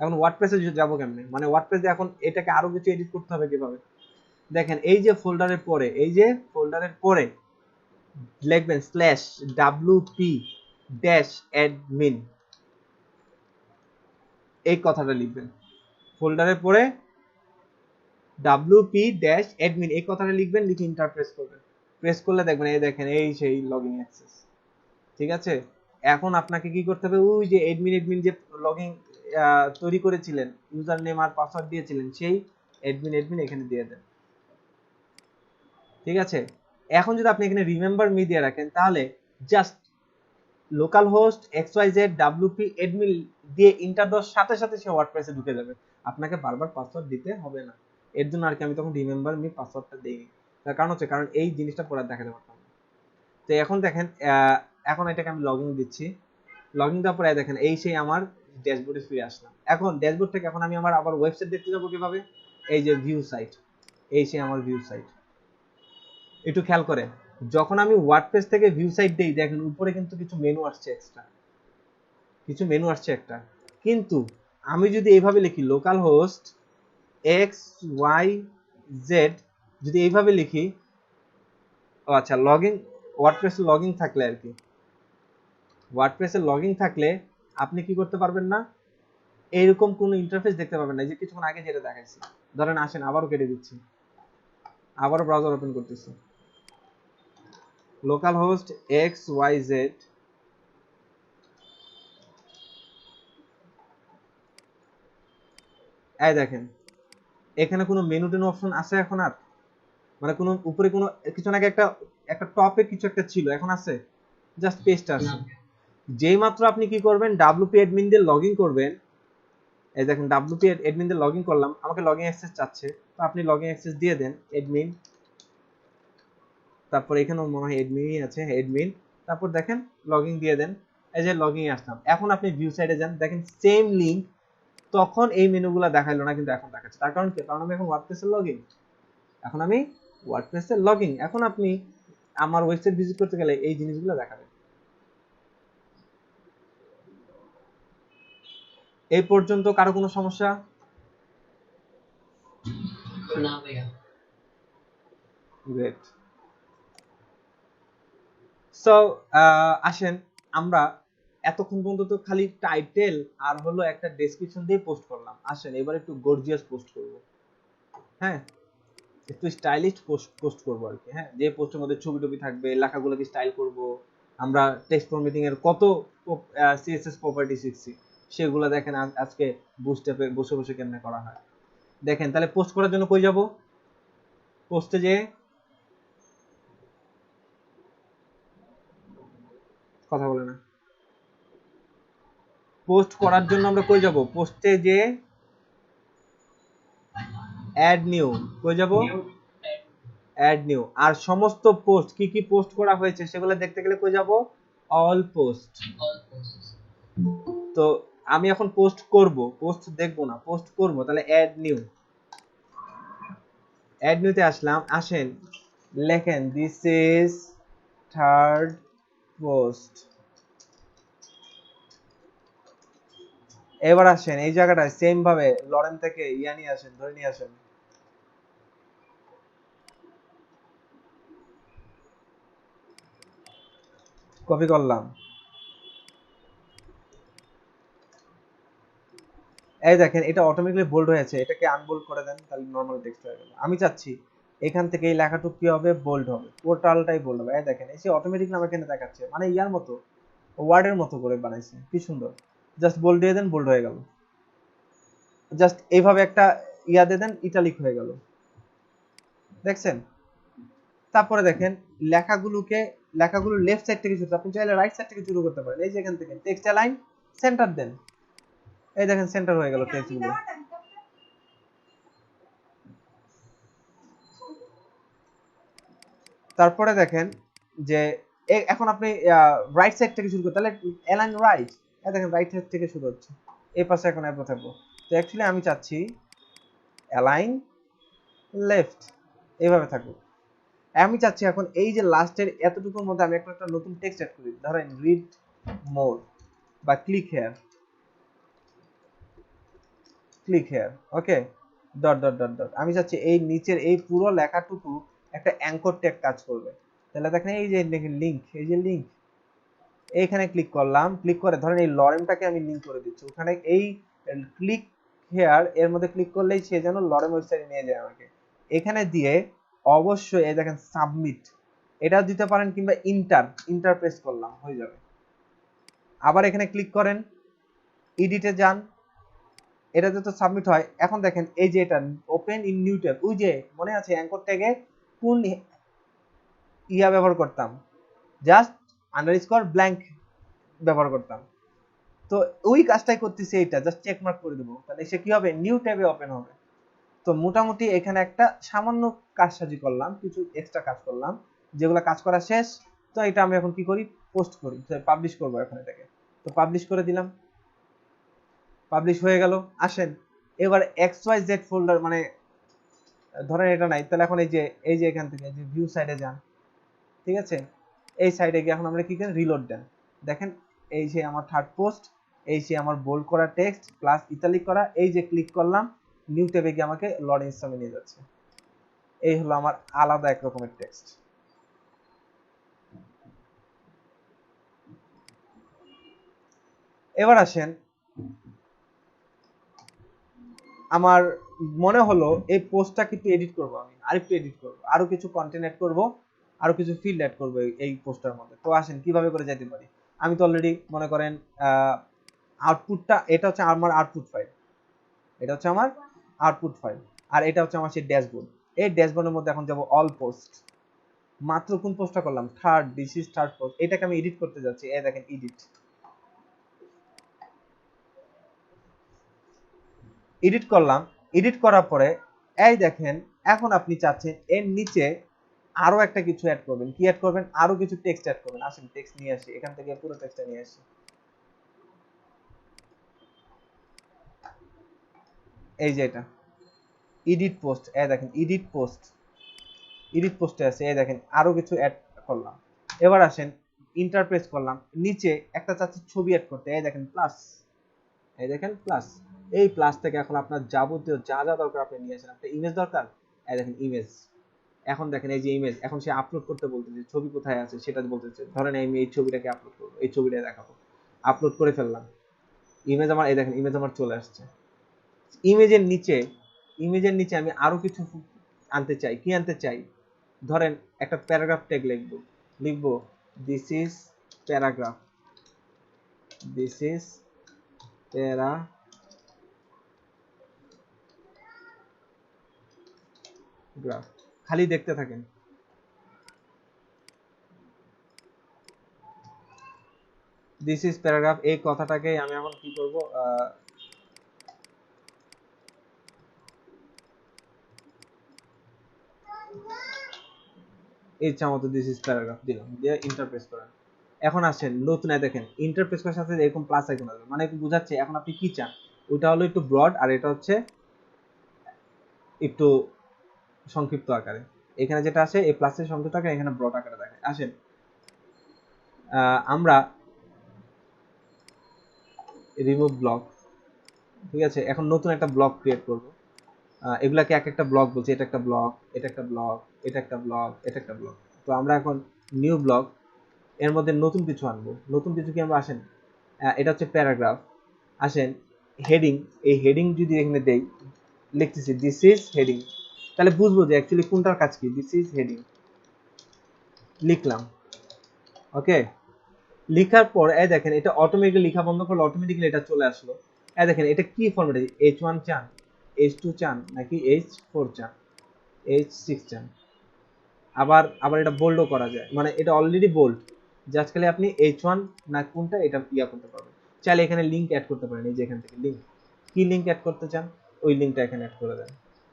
এখন ওয়ার্ডপ্রেসে যাবো কেমনে, মানে ওয়ার্ডপ্রেসে এখন এটাকে আরো কিছু এডিট করতে হবে কিভাবে? দেখেন এই যে ফোল্ডারের পরে, এই যে ফোল্ডারের পরে লিখবেন /wp-admin, এই কথাটা লিখবেন। ফোল্ডারের পরে wp-admin এই কথাটা লিখবেন, লিখে এন্টার প্রেস করবেন। প্রেস করলে দেখবেন এই দেখেন এই সেই লগইন অ্যাক্সেস, ঠিক আছে। এখন আপনাকে কি করতে হবে, ওই যে অ্যাডমিন যে লগইন তৈরি করেছিলেন, ইউজার নেম আর পাসওয়ার্ড দিয়েছিলেন, সেই অ্যাডমিন এখানে দিয়ে দেন, ঠিক আছে। এখন যদি আপনি এখানে রিমেম্বার মি দিয়ে রাখেন, তাহলে just local host XYZ WP admin দিয়ে এন্টার দেওয়ার সাথে সাথে সে ওয়ার্ডপ্রেসে ঢুকে যাবে, আপনাকে বারবার পাসওয়ার্ড দিতে হবে না। এর জন্য আর কি আমি তখন রিমেম্বার মি পাসওয়ার্ডটা দেইনি, তার কারণ হচ্ছে কারণ এই জিনিসটা পরে দেখাতে পারতাম না। তো এখন দেখেন এখন এটাকে আমি লগইন দিচ্ছি, লগইন দেওয়ার পরে দেখেন এই সেই আমার ড্যাশবোর্ডে ফিরে আসলাম। এখন ড্যাশবোর্ড থেকে এখন আমি আমার আবার ওয়েবসাইট দেখতে যাবো কিভাবে, এই যে ভিউ সাইট, এই সেই আমার ভিউ সাইট। একটু খেয়াল করে, যখন আমি ওয়ার্ডপ্রেস থেকে ভিউ সাইট দেই দেখেন উপরে কিন্তু কিছু মেনু আসছে, এক্সট্রা কিছু মেনু আসছে একটা। কিন্তু আমি যদি এইভাবে লিখি লোকাল হোস্ট XYZ, যদি এইভাবে লিখি, ও আচ্ছা লগইন, ওয়ার্ডপ্রেসে লগইন থাকলে আর কি, ওয়ার্ডপ্রেসে লগইন থাকলে আপনি কি করতে পারবেন না, এরকম কোনো ইন্টারফেস দেখতে পাবেন না, যে কিছুক্ষণ আগে যেটা দেখাইছি। ধরেন আসেন আবারও কেটে দিচ্ছি, আবারও ব্রাউজার ওপেন করতেছি, লোকাল হোস্ট XYZ, এই দেখেন এখানে কোনো মেনু টেনু অপশন আছে এখন আর, মানে কোনো উপরে কোনো কিছু আগে একটা একটা টপে কিছু একটা ছিল, এখন আছে? জাস্ট পেজটা আছে। যেই মাত্র আপনি কি করবেন, WP admin দিয়ে লগইন করবেন, এই দেখেন WP admin দিয়ে লগইন করলাম, আমাকে লগইন অ্যাক্সেস চাচ্ছে, তো আপনি লগইন অ্যাক্সেস দিয়ে দেন admin, তারপর এখানেও মনে হয় admin আছে, admin, তারপর দেখেন লগইন দিয়ে দেন, এই যে লগইন আসলাম। এখন আপনি ভিউ সাইডে যান, দেখেন সেম লিংক, তখন এই মেনুগুলো দেখাইলো না, কিন্তু এখন দেখাচ্ছে। তার কারণ কি, কারণ আমি এখন ওয়ার্ডপ্রেসে লগইন, এখন আমি ওয়ার্ডপ্রেসে লগইন, এখন আপনি আমার ওয়েবসাইট ভিজিট করতে গেলে এই জিনিসগুলো দেখাবে। এই পর্যন্ত কারো কোনো সমস্যা? না ভাইয়া। গ্রেট। সো আসেন আমরা এতক্ষণ পর্যন্ত তো খালি টাইটেল আর হলো একটা ডেসক্রিপশন দিয়ে পোস্ট করলাম, আসেন এবার একটু গর্জিয়াস পোস্ট করব, হ্যাঁ একটু স্টাইলিশ পোস্ট করব আর কি, হ্যাঁ যে পোস্টের মধ্যে ছবি টবি থাকবে, লেখাগুলোকে স্টাইল করব, আমরা টেক্সট ফরম্যাটিং এর কত CSS প্রপার্টি শিখছি, সেগুলো দেখেন আজকে বুস্টঅ্যাপে বসে বসে কেমনে করা হয়। দেখেন তাহলে পোস্ট করার জন্য কই যাব, পোস্টে যে কথা বলে না, পোস্ট করার জন্য আমরা কই যাব, পোস্টে যে অ্যাড নিউ, কই যাব, অ্যাড নিউ, আর সমস্ত পোস্ট কি কি পোস্ট করা হয়েছে সেগুলো দেখতে গেলে কই যাব, অল পোস্ট। তো আমি এখন পোস্ট করব, পোস্ট দেখব না, পোস্ট করব, তাহলে অ্যাড নিউ, অ্যাড নিউতে আসলাম, আসেন লেখেন দিস ইজ 3rd পোস্ট। এবার আসেন এই জায়গাটায় সেম ভাবে লরেন থেকে ইয়া নিয়ে আসেন, ধরে নিয়ে আসেন। কপি করলাম, এই দেখেন এটা অটোমেটিক্যালি বোল্ড হয়েছে, এটাকে আনবোল্ড করে দেন, তাহলে নরমাল টেক্সট হয়ে গেল। আমি চাচ্ছি এখান থেকে এই লেখাটুকু কি হবে, বোল্ড হবে, টোটালটাই বোল্ড হবে। এই দেখেন এসে অটোমেটিক নামে এখানে দেখাচ্ছে, মানে ইয়ার মতো, ওয়ার্ডের মতো করে বানাইছে, কি সুন্দর। জাস্ট বোল্ড দিয়ে দেন, বোল্ড হয়ে গেল। জাস্ট এইভাবে একটা ইয়া দিয়ে দেন, ইটালিক হয়ে গেল, দেখছেন। তারপরে দেখেন লেখাগুলো লেফট সাইড থেকে শুরু, আপনি চাইলে রাইট সাইড থেকে শুরু করতে পারেন। এই যে এখান থেকে টেক্সট অ্যালাইন, সেন্টার দেন, এই দেখেন সেন্টার হয়ে গেল টেক্সটগুলো। তারপরে দেখেন যে এখন আপনি রাইট সাইড থেকে শুরু করতে, তাহলে অ্যালাইন রাইট, এই দেখেন রাইট সাইড থেকে শুরু হচ্ছে, এই পাশে এখন অ্যাপো থাকবো। তো অ্যাকচুয়ালি আমি চাচ্ছি অ্যালাইন লেফট, এইভাবে থাকুক। আমি চাচ্ছি এখন এই যে লাস্টের এতটুকুর মধ্যে আমি একটা নতুন টেক্সট অ্যাড করি, ধরেন রিড মোর বা click here, okay, dot dot dot dot. আমি চাচ্ছি এই নিচের এই পুরো লেখাটুকু একটা অ্যাঙ্কর ট্যাগ কাজ করবে। তাহলে দেখেন এই যে লিংক, এই যে লিংক, এইখানে ক্লিক করলাম, ক্লিক করে ধরেন এই লরেমটাকে আমি লিংক করে দিচ্ছি ওখানে, এই ক্লিক হেয়ার এর মধ্যে ক্লিক করলেই সে যেন লরেম ওয়েবসাইটে নিয়ে যায় আমাকে। এখানে দিয়ে অবশ্যই এই দেখেন সাবমিট, এটাও দিতে পারেন, কিংবা ইন্টার প্রেস করলাম, হয়ে যাবে। আবার এখানে ক্লিক করেন, এডিটে যান, এটাতে তো সাবমিট হয়। এখন দেখেন এই যে এটা ওপেন ইন নিউ ট্যাব, ওই যে মনে আছে অ্যাঙ্কর ট্যাগে কোন ইয়া ব্যবহার করতাম, জাস্ট আন্ডারস্কোর ব্ল্যাঙ্ক ব্যবহার করতাম। তো ওই কাজটাই করতেছি, এইটা জাস্ট চেক মার্ক করে দেবো, তাহলে সে কি হবে, নিউ ট্যাবে ওপেন হবে। তো মোটামুটি এখানে একটা সামান্য কাজসাজি করলাম, কিছু এক্সট্রা কাজ করলাম, যেগুলো কাজ করা শেষ। তো এটা আমি এখন কি করি, পোস্ট করি, পাবলিশ করবো এখন এটাকে। তো পাবলিশ করে দিলাম, পাবলিশ হয়ে গেল। আসেন এবার XYZ ফোল্ডার, মানে ধরেন এটা নাই, তাহলে এখন এই যে এখান থেকে যে ভিউ সাইডে যান, ঠিক আছে, এই সাইডে গিয়ে এখন আমরা কি করি, রিলোড দেন। দেখেন এই যে আমার থার্ড পোস্ট, এই যে আমার বোল্ড করা টেক্সট প্লাস ইতালিক করা, এই যে ক্লিক করলাম, নিউ ট্যাবে গিয়ে আমাকে লরেন্স সামনে নিয়ে যাচ্ছে। এই হলো আমার আলাদা এক রকমের টেক্সট। এবার আসেন, আমার মনে হলো এই পোস্টটাকে একটু এডিট করব, আমি আরেকটু এডিট করব, আরো কিছু কন্টেন্ট অ্যাড করব, আরো কিছু ফিল্ড অ্যাড করব এই পোস্টার মধ্যে। তো আসেন কিভাবে করে যেতে পারি। আমি তো অলরেডি মনে করেন আউটপুটটা, এটা হচ্ছে আমার আউটপুট ফাইল, এটা হচ্ছে আমার আউটপুট ফাইল, আর এটা হচ্ছে আমার সেই ড্যাশবোর্ড। এই ড্যাশবোর্ডের মধ্যে এখন যাব অল পোস্ট, মাত্র কোন পোস্টটা করলাম, দিস ইজ থার্ড পোস্ট, এটাকে আমি এডিট করতে যাচ্ছি। এই দেখেন এডিট করলাম, এডিট করার পরে এই দেখেন এখন আপনি চাচ্ছেন এর নিচে আরো একটা কিছু অ্যাড করবেন, কি অ্যাড করবেন, আরো কিছু টেক্সট অ্যাড করবেন। আসেন টেক্সট নিয়ে আসি, এখান থেকে পুরো টেক্সটটা নিয়ে আসি। এই যে এটা এডিট পোস্ট, এই দেখেন এডিট পোস্টে আছে, এই দেখেন আরো কিছু অ্যাড করলাম। এবার আসেন ইন্টারপ্রেস করলাম, নিচে একটা চাচ্ছি ছবি অ্যাড করতে, এই দেখেন প্লাস, এই দেখেন প্লাস। এই প্লাস থেকে এখন আপনার যাবতীয় যা যা দরকার আপনি নিয়ে আসেন। আপনার ইমেজ দরকার, এই দেখেন ইমেজ। এখন দেখেন এই যে ইমেজ, এখন সে আপলোড করতে বলতেছে, ছবি কোথায় আছে সেটা বলতেছে। ধরেন আমি এই ছবিটাকে আপলোড করবো, এই ছবিটা দেখাবো, আপলোড করে ফেললাম, ইমেজ আমার, এই দেখেন ইমেজ আমার চলে আসছে। ইমেজের নিচে আমি আরো কিছু আনতে চাই, কি আনতে চাই, ধরেন একটা প্যারাগ্রাফ ট্যাগ লিখবো this is paragraph, this is paragraph, খালি দেখতে থাকেন। দিস ইজ প্যারাগ্রাফ, এই কথাটাকে আমি এখন কি করব, ইচ্ছা মতো দিস ইজ প্যারাগ্রাফ দিলাম, দিয়ে ইন্টারপ্রেস করেন। এখন আসেন নতুন, দেখেন ইন্টারপ্রেস করার সাথে এরকম প্লাস আইকন আসবে, মানে বোঝাচ্ছে এখন আপনি কি চান। ওইটা হলো একটু ব্রড, আর এটা হচ্ছে একটু সংক্ষিপ্ত আকারে। এখানে যেটা আছে এই প্লাসের সংক্ষিপ্ত আকারে, এখানে ব্রড আকারে দেখেন। আসেন আমরা রিমুভ ব্লক, ঠিক আছে, এখন নতুন একটা ব্লক ক্রিয়েট করব। এগুলাকে এক একটা ব্লক বলছি, এটা একটা ব্লক, এটা একটা ব্লক, এটা একটা ব্লক, এটা একটা ব্লক। তো আমরা এখন নিউ ব্লক, এর মধ্যে নতুন কিছু আনবো। নতুন কিছু কি আমরা আসেন, এটা হচ্ছে প্যারাগ্রাফ। আসেন হেডিং, এই হেডিং যদি এখানে দেই, লিখতেছি দিস ইজ হেডিং, তাহলে বুঝবো যে অ্যাকচুয়ালি কোনটার কাজ কি। দিস ইজ হেডিং লিখলাম, ওকে। লেখার পর এই দেখেন এটা অটোমেটিক্যালি লেখা বন্ধ করলে অটোমেটিক্যালি এটা চলে আসলো। এই দেখেন এটা কি ফরম্যাটে, H1 চান, H2 চান, নাকি H4 চান, H6 চান। আবার আবার এটা বোল্ডও করা যায়, মানে এটা অলরেডি বোল্ড, জাস্ট খালি আপনি H1 না কোনটা এটা ইয়া করতে পারবেন। চাইলে এখানে লিংক অ্যাড করতে পারেন, এই যে এখান থেকে লিংক, কি লিংক অ্যাড করতে চান ওই লিংকটা এখানে অ্যাড করে দেন,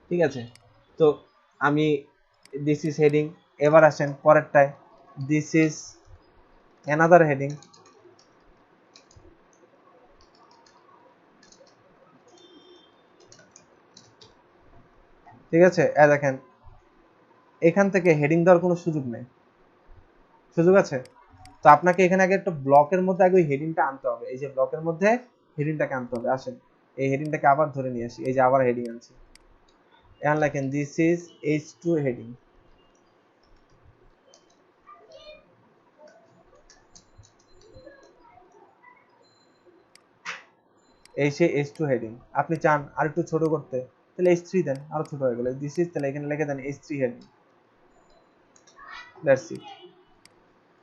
ঠিক আছে। তো আমি দিস ইজ হেডিং, এবার আসেন পরেরটায়, দিস ইজ অ্যানাদার হেডিং, ঠিক আছে। দেখেন এখান থেকে হেডিং দেওয়ার কোনো সুযোগ নেই, সুযোগ আছে। তো আপনাকে এখানে আগে একটা ব্লকের মধ্যে আগে ওই হেডিংটা আনতে হবে, এই যে ব্লকের মধ্যে হেডিংটাকে আনতে হবে। আসেন এই হেডিংটাকে আবার ধরে নিয়ে আসি, এই যে আবার হেডিং আনছি। এখন লেখেন দিস ইজ H2 হেডিং, এই সেই H2 হেডিং। আপনি চান আর একটু ছোট করতে, তাহলে H3 দেন, আরো ছোট হয়ে গেল দিস ইজ, তাহলে এখানে লিখে দেন H3 হেডিং, দ্যাটস ইট,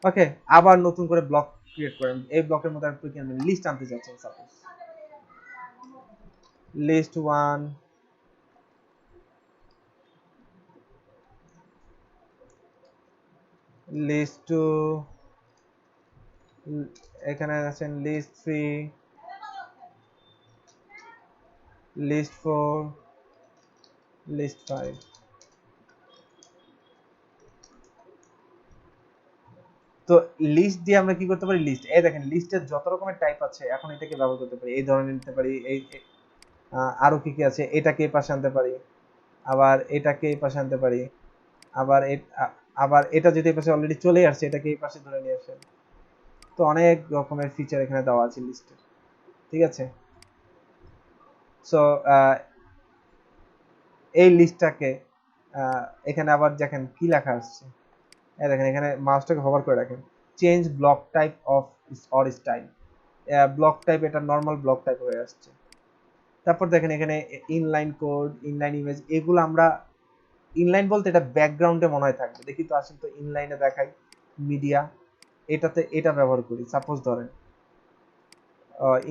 ওকে। আবার নতুন করে ব্লক ক্রিয়েট করেন, এই ব্লকের মধ্যে আপনি কি আনবেন, লিস্ট আনতে চাচ্ছেন, সাপোজ লিস্ট 1, লিস্ট 2, এখানে আছেন লিস্ট 3, লিস্ট 4, লিস্ট 5। তো লিস্ট দিয়ে আমরা কি করতে পারি, লিস্ট, এই দেখেন লিস্টের যত রকমের টাইপ আছে এখন এটাকে ব্যবহার করতে পারি, এই ধরনের নিতে পারি, এই আরো কি কি আছে, এটাকে এই পাশে আনতে পারি, আবার এটাকে এই পাশে আনতে পারি, আবার আবার এটা যদি এই পাশে অলরেডি চলে আসছে এটাকে এই পাশে ধরে নিয়ে আসে। তো অনেক রকমের ফিচার এখানে দেওয়া আছে লিস্টে, ঠিক আছে। সো এই লিস্টটাকে এখানে আবার দেখেন কি লেখা আসছে, দেখেন এখানে মাউসটাকে হোভার করে রাখেন, change block type of or style, block type এটা নরমাল ব্লক টাইপ হয়ে আসছে। তারপর দেখেন এখানে ইনলাইন কোড, ইনলাইন ইমেজ, এগুলো আমরা ইনলাইন বলতে এটা ব্যাকগ্রাউন্ডে মনে হয় থাকবে, দেখি তো আসেন তো ইনলাইনে দেখাই, মিডিয়া, এটাতে এটা ব্যবহার করি। সাপোজ ধরেন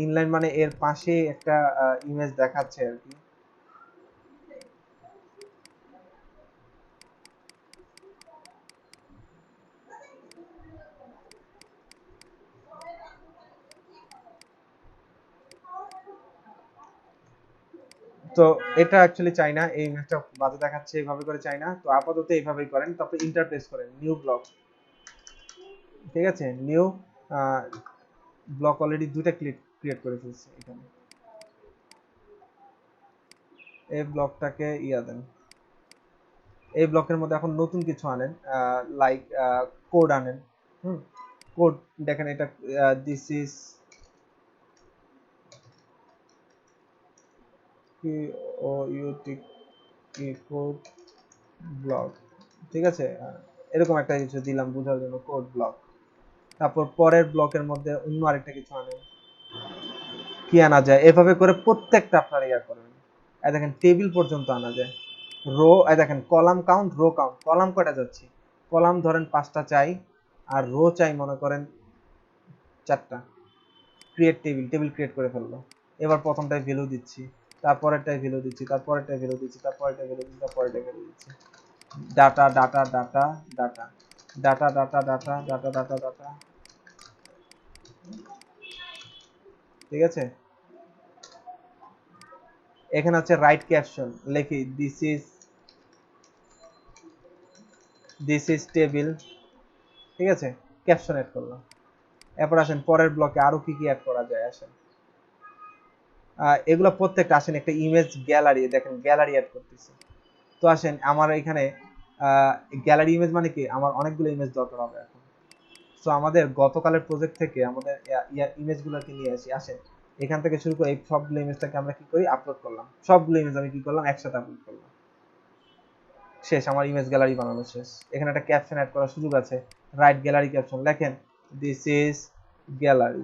ইনলাইন মানে এর পাশে একটা ইমেজ দেখাচ্ছে আর কি, তো এটা অ্যাকচুয়ালি চাই না, এই ইমেজটা বাজে দেখাচ্ছে, এইভাবে করে চাই না, তো আপাতত এইভাবেই করেন। তারপর ইন্টারপ্রেস করেন নিউ ব্লক, ঠিক আছে, নিউ ব্লক অলরেডি দুইটা ক্রিয়েট করে ফেলছি এখানে, এই ব্লকটাকে ইয়া দেন, এই ব্লকের মধ্যে এখন নতুন কিছু আনেন, লাইক কোড আনেন, কোড দেখেন এটা দিস ইজ কোড ব্লক, ঠিক আছে, এরকম একটা কিছু দিলাম বোঝার জন্য, কোড ব্লক। তারপর পরের ব্লকের মধ্যে অন্য আরেকটা কিছু আনেন, কি আনা যায়, এভাবে করে প্রত্যেকটা আপনারা ইয়া করেন। দেখেন টেবিল পর্যন্ত আনা যায়, রো, দেখেন column count, row count, column কয়টা যাচ্ছে, কলাম ধরেন 5টা চাই, আর রো চাই মনে করেন 4টা। ক্রিয়েট টেবিল, টেবিল ক্রিয়েট করে ফেললো। এবার প্রথমটায় ভ্যালু দিচ্ছি, তারপরেরটায় ভ্যালু দিচ্ছি, তারপরেরটায় ভ্যালু দিচ্ছি, তারপরেরটায় ভ্যালু দিচ্ছি, তারপরেরটায় ভ্যালু দিচ্ছি, data data data data data data data data data data, ঠিক আছে। এখানে আছে রাইট ক্যাপশন, লিখি দিস ইজ টেবিল, ঠিক আছে, ক্যাপশন অ্যাড করলাম। এরপর আসেন পরের ব্লকে আরো কি কি অ্যাড করা যায়, আসেন এগুলো প্রত্যেকটা, আসেন একটা ইমেজ গ্যালারি, দেখেন গ্যালারি অ্যাড করতেছি। তো আসেন আমার এখানে গ্যালারি ইমেজ মানে কি, আমার অনেকগুলো ইমেজ দরকার হবে এখন। সো আমাদের গতকালের প্রজেক্ট থেকে আমাদের ইমেজগুলোকে নিয়ে আসি। আসেন এখান থেকে শুরু করে এই সবগুলো ইমেজটাকে আমরা কি করি, আপলোড করলাম। সবগুলো ইমেজ আমি কি করলাম, একসাথে আপলোড করলাম। শেষ, আমার ইমেজ গ্যালারি বানানো শেষ। এখানে একটা ক্যাপশন অ্যাড করার সুযোগ আছে, রাইট গ্যালারি ক্যাপশন, লেখেন দিস ইজ গ্যালারি।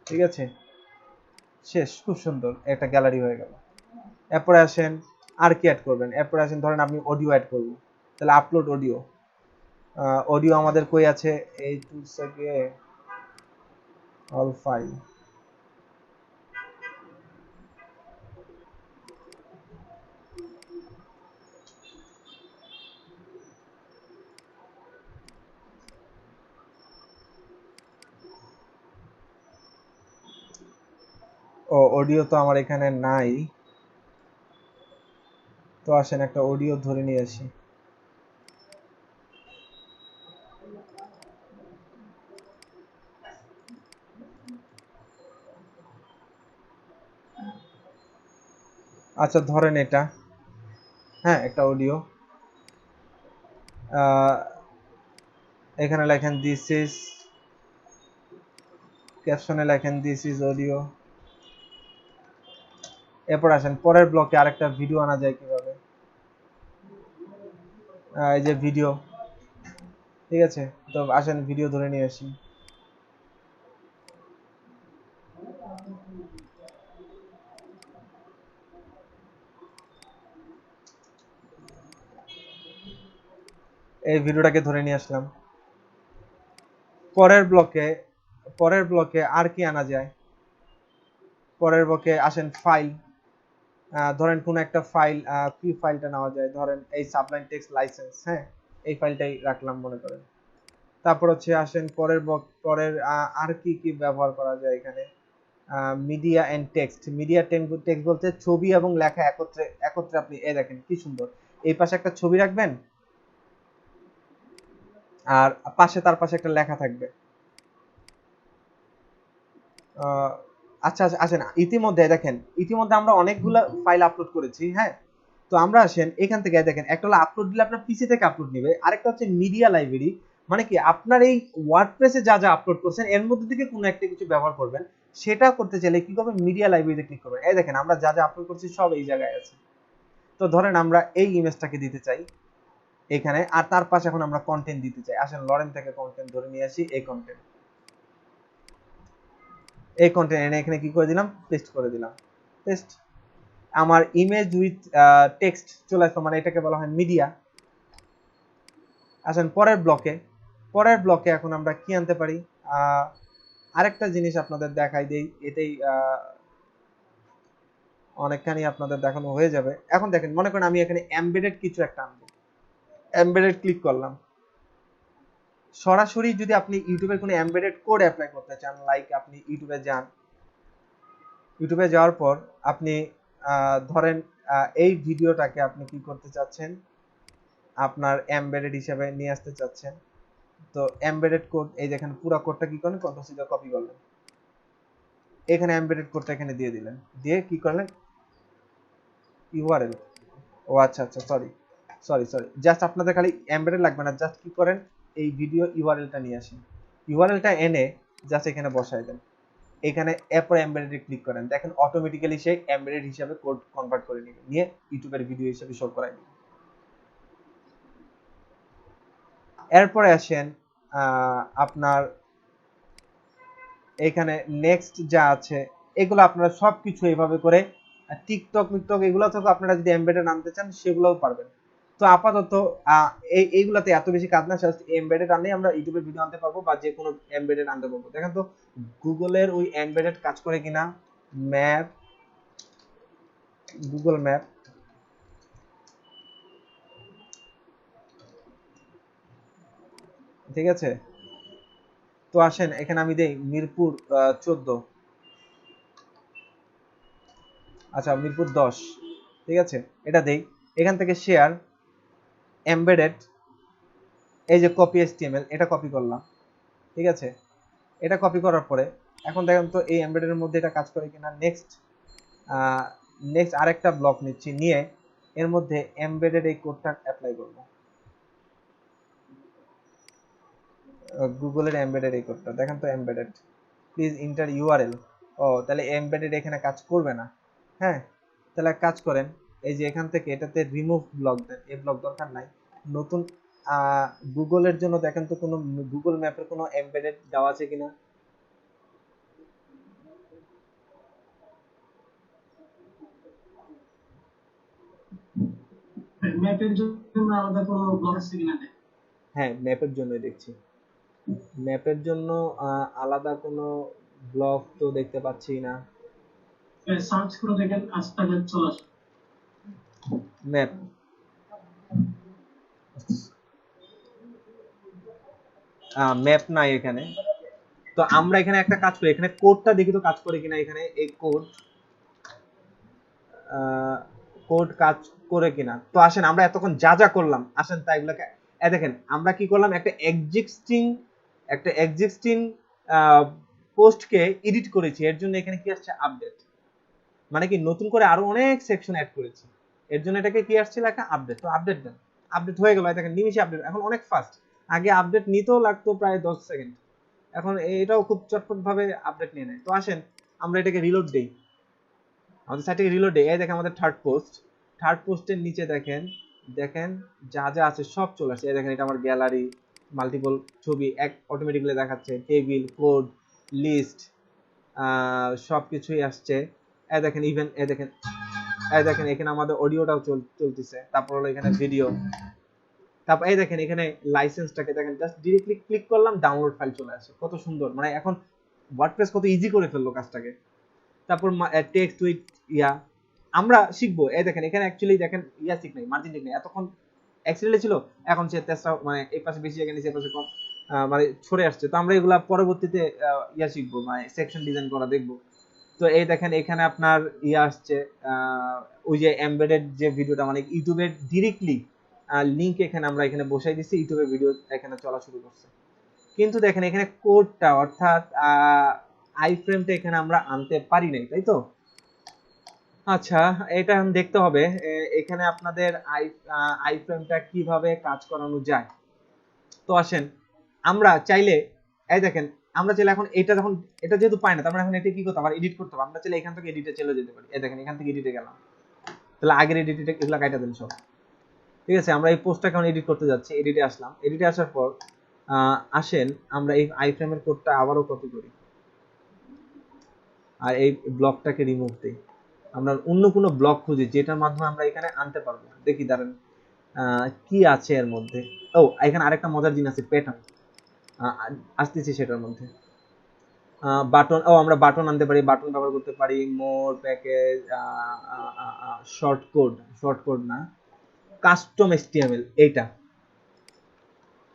ঠিক আছে, শেষ, খুব সুন্দর একটা গ্যালারি হয়ে গেল। এরপরে আসেন আর কি অ্যাড করবেন, এরপরে আসেন ধরেন আপনি অডিও অ্যাড করবো, তাহলে আপলোড অডিও। অডিও আমাদের কই আছে, এই টুলস থেকে অল ফাইল, ও অডিও তো আমার এখানে নাই, তো আসেন একটা অডিও ধরে নিয়ে আসি। আচ্ছা ধরেন এটা, হ্যাঁ একটা অডিও, এখানে লেখেন দিস ইজ, ক্যাপশনে লেখেন দিস ইজ অডিও। এরপর আসেন পরের ব্লকে আরেকটা ভিডিও আনা যায় কিভাবে, এই যে ভিডিও। ঠিক আছে, তো আসেন ভিডিও ধরে নিয়ে আসি। এই ভিডিওটাকে ধরে নিয়ে আসলাম। পরের ব্লকে আর কি আনা যায়, পরের ব্লকে আসেন ফাইল, ধরেন কোন একটা ফাইল, কি ফাইলটা নেওয়া যায়, ধরেন এই সাবলাইম টেক্সট লাইসেন্স, হ্যাঁ এই ফাইলটাই রাখলাম মনে করেন। তারপর হচ্ছে আসেন পরের আর কি কি ব্যবহার করা যায় এখানে, media and text. Media text বলতে ছবি এবং লেখা একত্রে আপনি এই দেখেন কি সুন্দর, এই পাশে একটা ছবি রাখবেন আর তার পাশে একটা লেখা থাকবে। আচ্ছা আসেন ইতিমধ্যে দেখেন, ইতিমধ্যে আমরা অনেকগুলো ফাইল আপলোড করেছি, হ্যাঁ। তো আমরা আসেন এখান থেকে দেখেন, একটা হলো আপলোড দিলে আপনার পিসি থেকে আপলোড নেবে, আরেকটা হচ্ছে মিডিয়া লাইব্রেরি, মানে কি আপনার এই ওয়ার্ডপ্রেসে যা যা আপলোড করছেন এর মধ্যে থেকে কোনো একটা কিছু ব্যবহার করবেন, সেটা করতে চাইলে কি করবেন, মিডিয়া লাইব্রেরিতে ক্লিক করবেন। এই দেখেন আমরা যা যা আপলোড করছি সব এই জায়গায় আছে। তো ধরেন আমরা এই ইমেজটাকে দিতে চাই এখানে, আর তার পাশে এখন আমরা কন্টেন্ট দিতে চাই। আসেন লরেন থেকে কন্টেন্ট ধরে নিয়ে আসি, এই কন্টেন্ট এনে এখানে কি করে দিলাম, পেস্ট করে দিলাম, পেস্ট। আমার ইমেজ উইথ টেক্সট চলে আসলো, মানে এটাকে বলা হয় মিডিয়া। আসেন পরের ব্লকে এখন আমরা কি আনতে পারি, আরেকটা জিনিস আপনাদের দেখাই দেই, এটাই অনেকখানি আপনাদের দেখানো হয়ে যাবে। এখন দেখেন মনে করেন আমি এখানে এমবেডেড কিছু একটা আনবো, এমবেডেড ক্লিক করলাম। সরাসরি যদি আপনি ইউটিউবের কোনো এমবেডেড কোড অ্যাপ্লাই করতে চান, লাইক আপনি ইউটিউবে যান, ইউটিউবে যাওয়ার পর আপনি ধরেন এই ভিডিওটাকে আপনি কি করতে চাচ্ছেন, আপনার এমবেডেড হিসেবে নিয়ে আসতে চাচ্ছেন। তো এমবেডেড কোড, এই দেখেন পুরো কোডটা কি করলেন, কন্ট্রোল সি দিয়ে কপি করলেন, এখানে এমবেডেড কোডটা এখানে দিয়ে দিলেন, দিয়ে কি করলেন, ইউআরএল। ও আচ্ছা সরি জাস্ট আপনাদের খালি এমবেডেড লাগবে না, জাস্ট কি করেন এই ভিডিও ইউআরএলটা নিয়ে আসেন, ইউআরএলটা এনে জাস্ট এখানে বসায় দেন, এখানে এরপর এমবেডেড ক্লিক করেন, দেখেন অটোমেটিক্যালি সে এমবেডেড হিসাবে কোড কনভার্ট করে নেবে, নিয়ে ইউটিউবের ভিডিও হিসেবে শো করায় নেবে। এরপরে আসেন আপনার এখানে নেক্সট যা আছে এগুলো আপনারা সবকিছু এইভাবে করে, টিকটক এগুলো থেকে আপনারা যদি এমবেডেড আনতে চান সেগুলোও পারবেন। তো আপাতত এইগুলাতে এত বেশি কাজ না, জাস্ট এমবেডেড আনলেই আমরা ইউটিউবের ভিডিও আনতে পারবো বা যে কোনো এমবেডেড আনতে পারবো। দেখেন তো গুগলের ওই এমবেডেড কাজ করে কিনা, গুগল ম্যাপ, ঠিক আছে। তো আসেন এখানে আমি দেই মিরপুর 14, আচ্ছা মিরপুর 10, ঠিক আছে এটা দেই। এখান থেকে শেয়ার এমবেডেড, এই যে কপি HTML, এটা কপি করলাম, ঠিক আছে। এটা কপি করার পরে এখন দেখেন তো এই এমবেডেড এর মধ্যে এটা কাজ করে কিনা। নেক্সট আরেকটা ব্লক নিচ্ছি, নিয়ে এর মধ্যে এমবেডেড এই কোডটা অ্যাপ্লাই করব, গুগলের এমবেডেড এই কোডটা দেখেন তো, এমবেডেড প্লিজ ইন্টার ইউআরএল। ও তাহলে এমবেডেড এখানে কাজ করবে না। হ্যাঁ, তাহলে এক কাজ করেন, এই যে এখান থেকে এটাতে রিমুভ ব্লক দেন, এই ব্লক দরকার নাই। নতুন গুগলের জন্য দেখেন তো কোনো গুগল ম্যাপের কোনো এমবেডেড দেওয়া আছে কিনা। ম্যাপের জন্য আলাদা কোনো ব্লক আছে কিনা? হ্যাঁ, ম্যাপের জন্যই দেখছি, ম্যাপের জন্য আলাদা কোনো ব্লক তো দেখতে পাচ্ছি না। সার্চ করে দেখেন, আস্তে চলে আসে ম্যাপ, ম্যাপ নাই এখানে। তো আমরা এখানে একটা কাজ করি, এখানে কোডটা দেখি তো কাজ করে কিনা। এখানে এই কোড কাজ করে কিনা। তো আসেন আমরা এতক্ষণ যা যা করলাম, আসেন তাই এগুলোকে দেখেন আমরা কি করলাম, একটা এক্সিস্টিং পোস্টকে এডিট করেছি। এর জন্য এখানে কি আসছে, আপডেট, মানে কি নতুন করে আরো অনেক সেকশন অ্যাড করেছি। এর জন্য এটাকে কি আসছে, একটা আপডেট। তো আপডেট দেন, আপডেট হয়ে গেল। দেখেন নিমিশে আপডেট, এখন অনেক ফাস্ট। আগে আপডেট নিতেও লাগতো প্রায় 10 সেকেন্ড, এখন এটাও খুব চটপট ভাবে আপডেট নিয়ে নেয়। তো আসেন আমরা এটাকে রিলোড দেই, আমাদের সাইটে রিলোড দেই। এই দেখেন আমাদের থার্ড পোস্টের নিচে দেখেন যা যা আছে সব চলে আসছে। এই দেখেন এটা আমার গ্যালারি, মাল্টিপল ছবি এক অটোমেটিক্যালি দেখাচ্ছে, টেবিল, কোড, লিস্ট, সবকিছুই আসছে। এই দেখেন ইভেন এই দেখেন এখানে আমাদের অডিওটাও চলতেছে। তারপর হলো এখানে ভিডিও, তারপর এই দেখেন এখানে লাইসেন্সটাকে দেখেন, জাস্ট ডিরেক্টলি ক্লিক করলাম, ডাউনলোড ফাইল চলে আসে। কত সুন্দর, মানে এখন ওয়ার্ডপ্রেস কত ইজি করে ফেললো কাজটাকে। তারপর টেক্সট উইথ আমরা শিখবো। এই দেখেন এখানে অ্যাকচুয়ালি দেখেন শিখ নাই, মার্জিন ঠিক নাই। এতক্ষণ এক্সেলে ছিল, এখন সে তেসরা মানে এই পাশে বেশি জায়গা নিচে, এই পাশে কম, মানে ছড়ে আসছে। তো আমরা এগুলা পরবর্তীতে শিখবো, মানে সেকশন ডিজাইন করা দেখবো। তো এই দেখেন এখানে আপনার আসছে ওই যে এমবেডেড যে ভিডিওটা, মানে ইউটিউবের ডিরেক্টলি লিংক এখানে আমরা এখানে বসাই দিচ্ছি, ইউটিউবের ভিডিও এখানে চলা শুরু করছে। কিন্তু দেখেন এখানে কোডটা অর্থাৎ আই ফ্রেমটা এখানে আমরা আনতে পারি নাই, তাই তো? আচ্ছা, এটা দেখতে হবে এখানে আপনাদের আই ফ্রেমটা কিভাবে কাজ করানো যায়। তো আসেন আমরা চাইলে, এই দেখেন আমরা চাইলে এখন এটা যেহেতু পাই না, তার মানে এখন এটা কি করতে হবে, এডিট করতে হবে। আমরা চাইলে এখান থেকে এডিটে চলে যেতে পারি। এই দেখেন এখান থেকে এডিটে গেলাম, তাহলে আগের এডিটে এগুলো কাটা দেন সব। ঠিক আছে, আমরা এই পোস্টটা এখন এডিট করতে যাচ্ছি। এডিটে আসলাম, এডিটে আসার পর আসেন আমরা এই আই ফ্রেমের কোডটা আবারও কপি করি আর এই ব্লকটাকে রিমুভ দিই। আমরা অন্য কোনো ব্লক খুঁজি যেটার মাধ্যমে আমরা এখানে আনতে পারবো। দেখি দাঁড়ান কি আছে এর মধ্যে। ও এখানে আরেকটা মজার জিনিস আছে, প্যাটার্ন। আসতেছি সেটার মধ্যে। বাটন, আমরা বাটন আনতে পারি, বাটন ব্যবহার করতে পারি। মোর প্যাকেজ, শর্ট কোড না, কাস্টম HTML।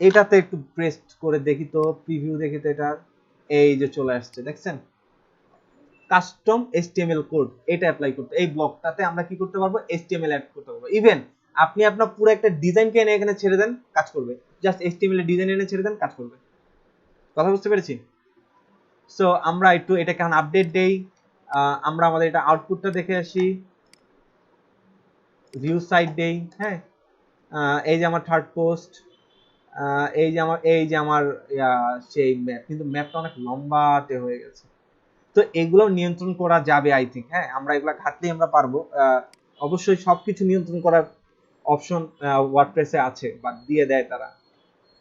এটাতে একটু প্রেস করে দেখি তো, প্রিভিউ দেখি তো এটার। এই যে চলে আসছে, দেখছেন কাস্টম HTML কোড। এটা অ্যাপ্লাই করতে, এই ব্লকটাতে আমরা কি করতে পারবো, HTML অ্যাড করতে পারবো। ইভেন আপনি আপনার পুরো একটা ডিজাইনকে এনে এখানে ছেড়ে দেন, কাজ করবে। জাস্ট HTML এর ডিজাইন এনে ছেড়ে দেন, কাজ করবে। কথা বুঝতে পেরেছি? সো আমরা একটু এটাকে এখন আপডেট দেই। আমরা আমাদের এটা আউটপুটটা দেখে আসি, ভিউ সাইট দেই। হ্যাঁ, এই যে আমার থার্ড পোস্ট, এই যে আমার সেই ম্যাপ, কিন্তু ম্যাপটা অনেক লম্বাতে হয়ে গেছে। তো এগুলো নিয়ন্ত্রণ করা যাবে আই থিঙ্ক। হ্যাঁ, আমরা এগুলো ঘাটলেই আমরা পারবো। অবশ্যই সবকিছু নিয়ন্ত্রণ করার অপশন ওয়ার্ডপ্রেসে আছে বা দিয়ে দেয় তারা।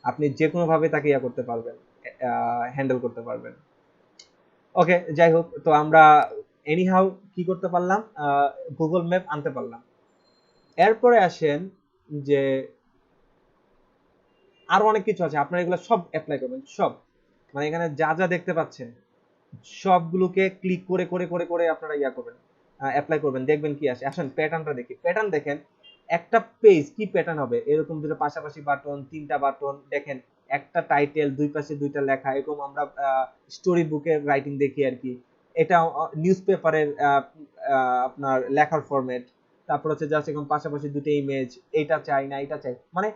আপনি যে কোনো ভাবে তাকে করতে পারবেন, হ্যান্ডেল করতে পারবেন। ওকে, যাই হোক, তো আমরা এনিহাউ কি করতে পারলাম, গুগল ম্যাপ আনতে পারলাম। এরপরে আসেন যে আরো অনেক কিছু আছে, আপনারা এগুলো সব অ্যাপ্লাই করবেন, সব মানে এখানে যা যা দেখতে পাচ্ছেন সবগুলোকে ক্লিক করে করে করে করে আপনারা করবেন, অ্যাপ্লাই করবেন, দেখবেন কি আসে। আসেন প্যাটার্নটা দেখি। প্যাটার্ন দেখেন, একটা পেজ কি প্যাটার্ন হবে, এরকম দুটো পাশাপাশি বাটন, তিনটা বাটন, দেখেন একটা টাইটেল, দুই পাশে দুইটা লেখা, এরকম আমরা স্টোরি বুকের রাইটিং দেখি আর কি। এটা নিউজ পেপারের আপনার লেখার ফরম্যাট। তারপর হচ্ছে জাস্ট এরকম পাশাপাশি দুটো ইমেজ, এটা চাই না এটা চাই, মানে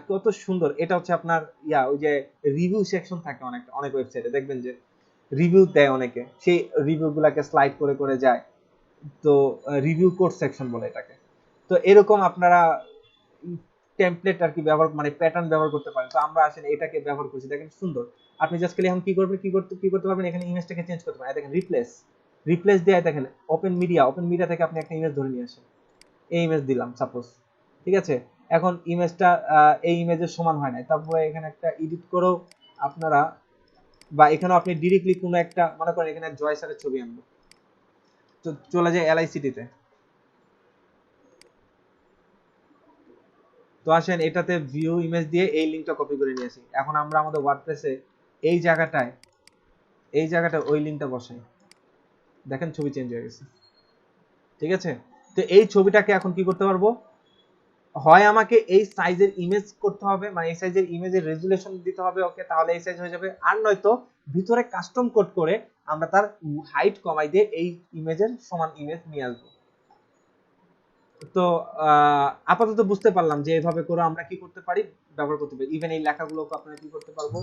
কত সুন্দর। এটা হচ্ছে আপনার ওই যে রিভিউ সেকশন থাকে অনেক ওয়েবসাইটে, দেখবেন যে রিভিউ দেয় অনেকে, সেই রিভিউ গুলাকে স্লাইড করে করে যায়। তো রিভিউ কোড সেকশন বলে এটাকে। তো এরকম আপনারা টেমপ্লেট আর কি ব্যবহার মানে প্যাটার্ন ব্যবহার করতে পারেন। তো আমরা আসলে এটাকে ব্যবহার করছি, দেখেন সুন্দর। আপনি জাস্ট খালি এখন কি করতে পারবেন, এখানে ইমেজটাকে চেঞ্জ করতে পারেন। দেখেন রিপ্লেস দিয়ে দেখেন ওপেন মিডিয়া থেকে আপনি একটা ইমেজ ধরে নিয়ে আসেন, এই ইমেজ দিলাম সাপোজ, ঠিক আছে। এখন ইমেজটা এই ইমেজের সমান হয় না, তারপরে এখানে একটা এডিট করো আপনারা, বা এখানেও আপনি ডিরেক্টলি কোনো একটা মনে করেন এখানে জয় স্যারের ছবি আনবো, তো চলে যায় LICT-তে। তো আসেন এটাতে ভিউ ইমেজ দিয়ে এই লিংকটা কপি করে নিয়ে আসি। এখন আমরা আমাদের ওয়ার্ডপ্রেসে এই জায়গাটায় ওই লিংকটা বসাই, দেখেন ছবি চেঞ্জ হয়ে গেছে, ঠিক আছে। তো এই ছবিটাকে এখন কি করতে পারবো, হয় আমাকে এই সাইজের ইমেজ করতে হবে, মানে এই সাইজের ইমেজের রেজুলেশন দিতে হবে ওকে, তাহলে এই সাইজ হয়ে যাবে। আর নয়তো ভিতরে কাস্টম কোড করে আমরা তার হাইট কমাই দিয়ে এই ইমেজের সমান ইমেজ নিয়ে আসবো। তো আপাতত বুঝতে পারলাম যে এইভাবে করে আমরা কি করতে পারি, ব্যবহার করতে পারি। ইভেন এই লেখাগুলোকে আপনারা কি করতে পারবো,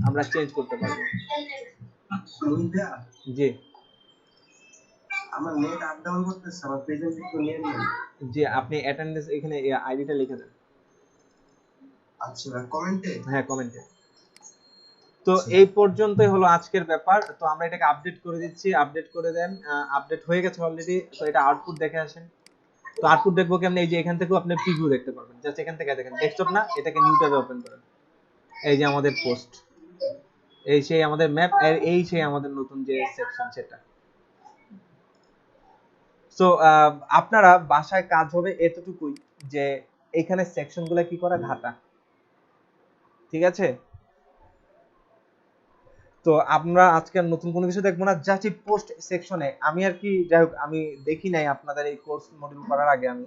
আমরা চেঞ্জ করতে পারবো। জি আমার নেট আপ ডাউন করতেছে, আমার প্রেজেন্ট একটু নিয়ে নিন। জি, আপনি অ্যাটেন্ডেন্স এখানে আইডিটা লিখে দেন। আচ্ছা কমেন্টে, হ্যাঁ কমেন্টে। তো এই পর্যন্তই হলো আজকের ব্যাপার। তো আমরা এটাকে আপডেট করে দিচ্ছি, আপডেট করে দেন। আপডেট হয়ে গেছে অলরেডি। তো এটা আউটপুট দেখে আসেন। তো আউটপুট দেখবো কেমন, এই যে এখান থেকেও আপনি প্রিভিউ দেখতে পারবেন, জাস্ট এখান থেকে দেখেন, ডেস্কটপ না, এটাকে নিউ ট্যাবে ওপেন করেন। এই যে আমাদের পোস্ট, এই সেই আমাদের ম্যাপ, আর এই সেই আমাদের নতুন যে সেকশন সেটা। সো আপনারা বাসায় কাজ হবে এতটুকুই, যে এখানে সেকশনগুলো কি করা, ঘাটা, ঠিক আছে। তো আমরা আজকে নতুন কোনো কিছু দেখবো না, জাস্ট এই পোস্ট সেকশনে আমি আর কি, যাই হোক আমি দেখি নাই আপনাদের এই কোর্স মডিউল করার আগে, আমি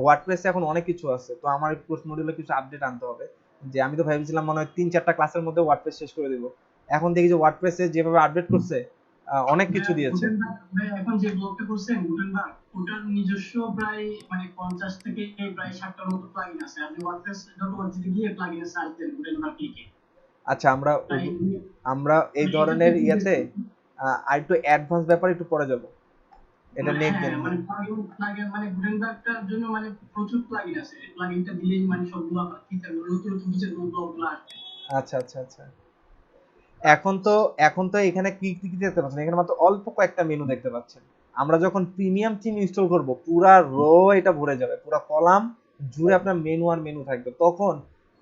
ওয়ার্ডপ্রেসে এখন অনেক কিছু আছে, তো আমার এই কোর্স মডিউলে কিছু আপডেট আনতে হবে। যে আমি তো ভেবেছিলাম মনে হয় 3-4টা ক্লাসের মধ্যে ওয়ার্ডপ্রেস শেষ করে দিব, এখন দেখি যে ওয়ার্ডপ্রেসে যেভাবে আপডেট করছে অনেক কিছু দিয়েছে। এখন যে ব্লগটা করছেন গুটেনবার্গ, ওটার নিজস্ব প্রায় মানে 50 থেকে প্রায় 60টার মতো প্লাগইন আছে। আপনি ওয়ার্ডপ্রেস.org-তে গিয়ে প্লাগইনের সার্চ দেন গুটেনবার্গ লিখে। আচ্ছা, আমরা এই ধরনের ইয়াতে আর একটু অ্যাডভান্স ব্যাপারে একটু পরে যাব, এটা নেক্সট দিন। মানে প্লাগইন মানে গুটেনবার্গটার জন্য মানে প্রচুর প্লাগইন আছে। প্লাগইনটা দিলেই মানে সবগুলো আপনার ফিচারগুলো নতুন ব্লগগুলো আসবে। আচ্ছা আচ্ছা আচ্ছা। এখন তো এখানে কি কি দেখতে পাচ্ছেন, এখানে মাত্র অল্প কয়েকটা মেনু দেখতে পাচ্ছেন। আমরা যখন প্রিমিয়াম থিম ইনস্টল করব, পুরা রো এটা ভরে যাবে, পুরা কলাম জুড়ে আপনার মেনু আর মেনু থাকবে। তখন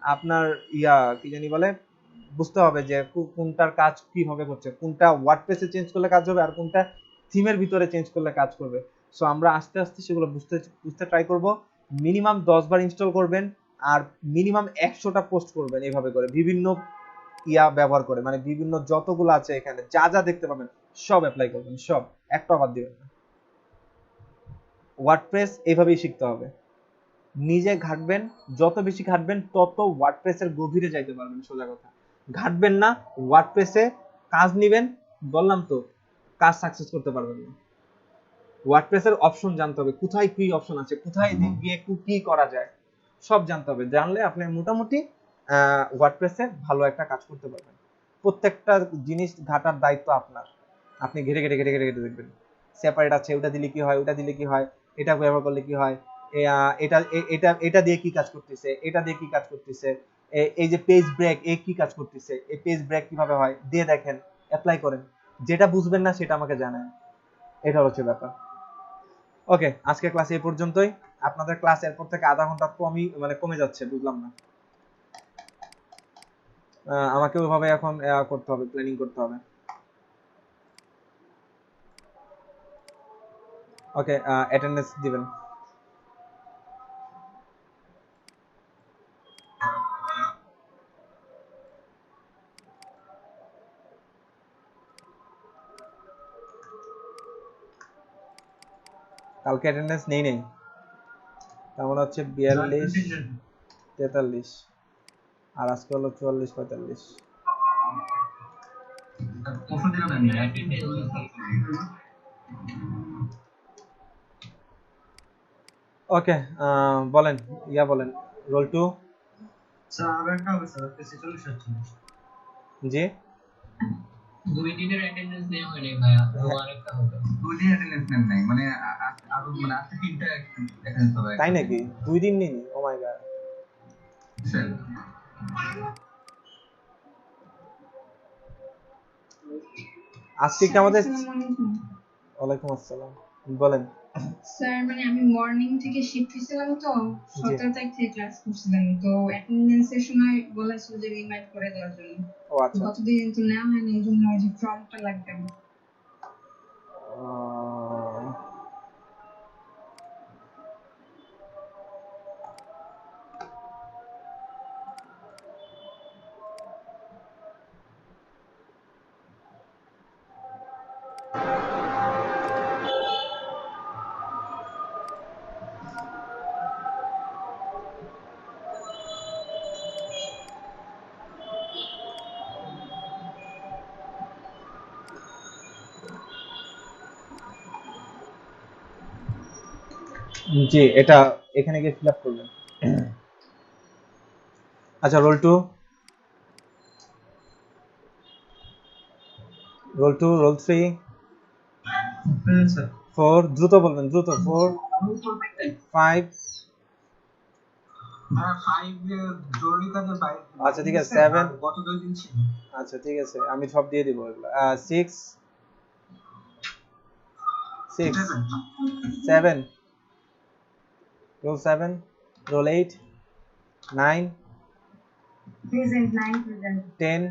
আপনার কি জানি বলে, বুঝতে হবে যে কোনটার কাজ কিভাবে করছে, কোনটা ওয়ার্ডপ্রেসে চেঞ্জ করলে কাজ হবে আর কোনটা থিমের ভিতরে চেঞ্জ করলে কাজ করবে। সো আমরা আস্তে আস্তে সেগুলো বুঝতে ট্রাই করব। মিনিমাম 10 বার ইনস্টল করবেন আর মিনিমাম 100টা পোস্ট করবেন, এইভাবে করে বিভিন্ন ব্যবহার করে, মানে বিভিন্ন যতগুলো আছে এখানে যা যা দেখতে পাবেন সব অ্যাপ্লাই করবেন, সব একটা বাদ দিবেন না। ওয়ার্ডপ্রেস এইভাবেই শিখতে হবে, নিজে ঘাটবেন, যত বেশি ঘাটবেন তত ওয়ার্ডপ্রেসের গভীরে যাইতে পারবেন। সোজা কথা, ঘাটবেন না, ওয়ার্ডপ্রেসে কাজ নিবেন, বললাম তো কাজ সাকসেস করতে পারবেন না। ওয়ার্ডপ্রেসের অপশন জানতে হবে, কোথায় কি অপশন আছে, কোথায় গিয়ে কি করা যায়, সব জানতে হবে। জানলে আপনি মোটামুটি ওয়ার্ডপ্রেসে ভালো একটা কাজ করতে পারবেন। প্রত্যেকটা জিনিস ঘাটার দায়িত্ব আপনার, আপনি ঘেটে ঘেটে ঘেটে ঘেটে ঘেটে দেখবেন সেপারেট আছে, ওটা দিলে কি হয়, ওটা দিলে কি হয়, এটা ব্যবহার করলে কি হয়, এটা এটা এটা দিয়ে কি কাজ করতেছে, এটা দিয়ে কি কাজ করতেছে, এই যে পেজ ব্রেক এ কি কাজ করতেছে, এই পেজ ব্রেক কিভাবে হয় দিয়ে দেখেন, অ্যাপ্লাই করেন। যেটা বুঝবেন না সেটা আমাকে জানান, এটা হচ্ছে ব্যাপার। ওকে, আজকে ক্লাস এই পর্যন্তই। আপনাদের ক্লাস এরপর থেকে আধা ঘন্টা কমে যাচ্ছে, বুঝলাম না। আমাকে ওইভাবে এখন করতে হবে, প্ল্যানিং করতে হবে। ওকে, অ্যাটেন্ডেন্স দিবেন। কালকে অ্যাটেন্ডেন্স নেই, তার মানে হচ্ছে 42-43, আর আজকে হলো 44-45। ওকে, বলেন, বলেন রোল 2। স্যার আর একটা হবে স্যার, 46 জি 2 দিনের অ্যাটেন্ডেন্স নেওয়া হয়নি ভাইয়া, আমার একটা হবে। 2 দিন অ্যাটেন্ডেন্স নেন নাই মানে আরো মানে আজকে 3টা অ্যাটেন্ডেন্স হবে তাই নাকি 2 দিন নিনি? ও মাই গড। স্যার আজকে কি আমাদের আসসালামু আলাইকুম। ওয়ালাইকুম আসসালাম, বলেন। স্যার মানে আমি মর্নিং থেকে শিফট হয়েছিলাম তো 17 তারিখ থেকে ক্লাস করছিলাম, তো অ্যাটেন্ডেন্সের সময় বলেছিল যে রিমাইন্ড করে দেওয়ার জন্য। ও আচ্ছা। গতদিন তো নেওয়া হয়নি, এই জন্য ওই যে ফর্মটা লাগবে। আহ, জি এটা এখানে গিয়ে ফিল আপ করবেন। আচ্ছা রোল 2, রোল 2, রোল 3, স্যার 4 দ্রুত বলবেন, দ্রুত। 4, 5, 5 জরুরি কাজে বাইরে। আচ্ছা ঠিক আছে। 7, গত 2 দিন ছিল। আচ্ছা ঠিক আছে আমি সব দিয়ে দিব এগুলো। 6, 7, roll 7, roll 8, 9, present 9 present 10,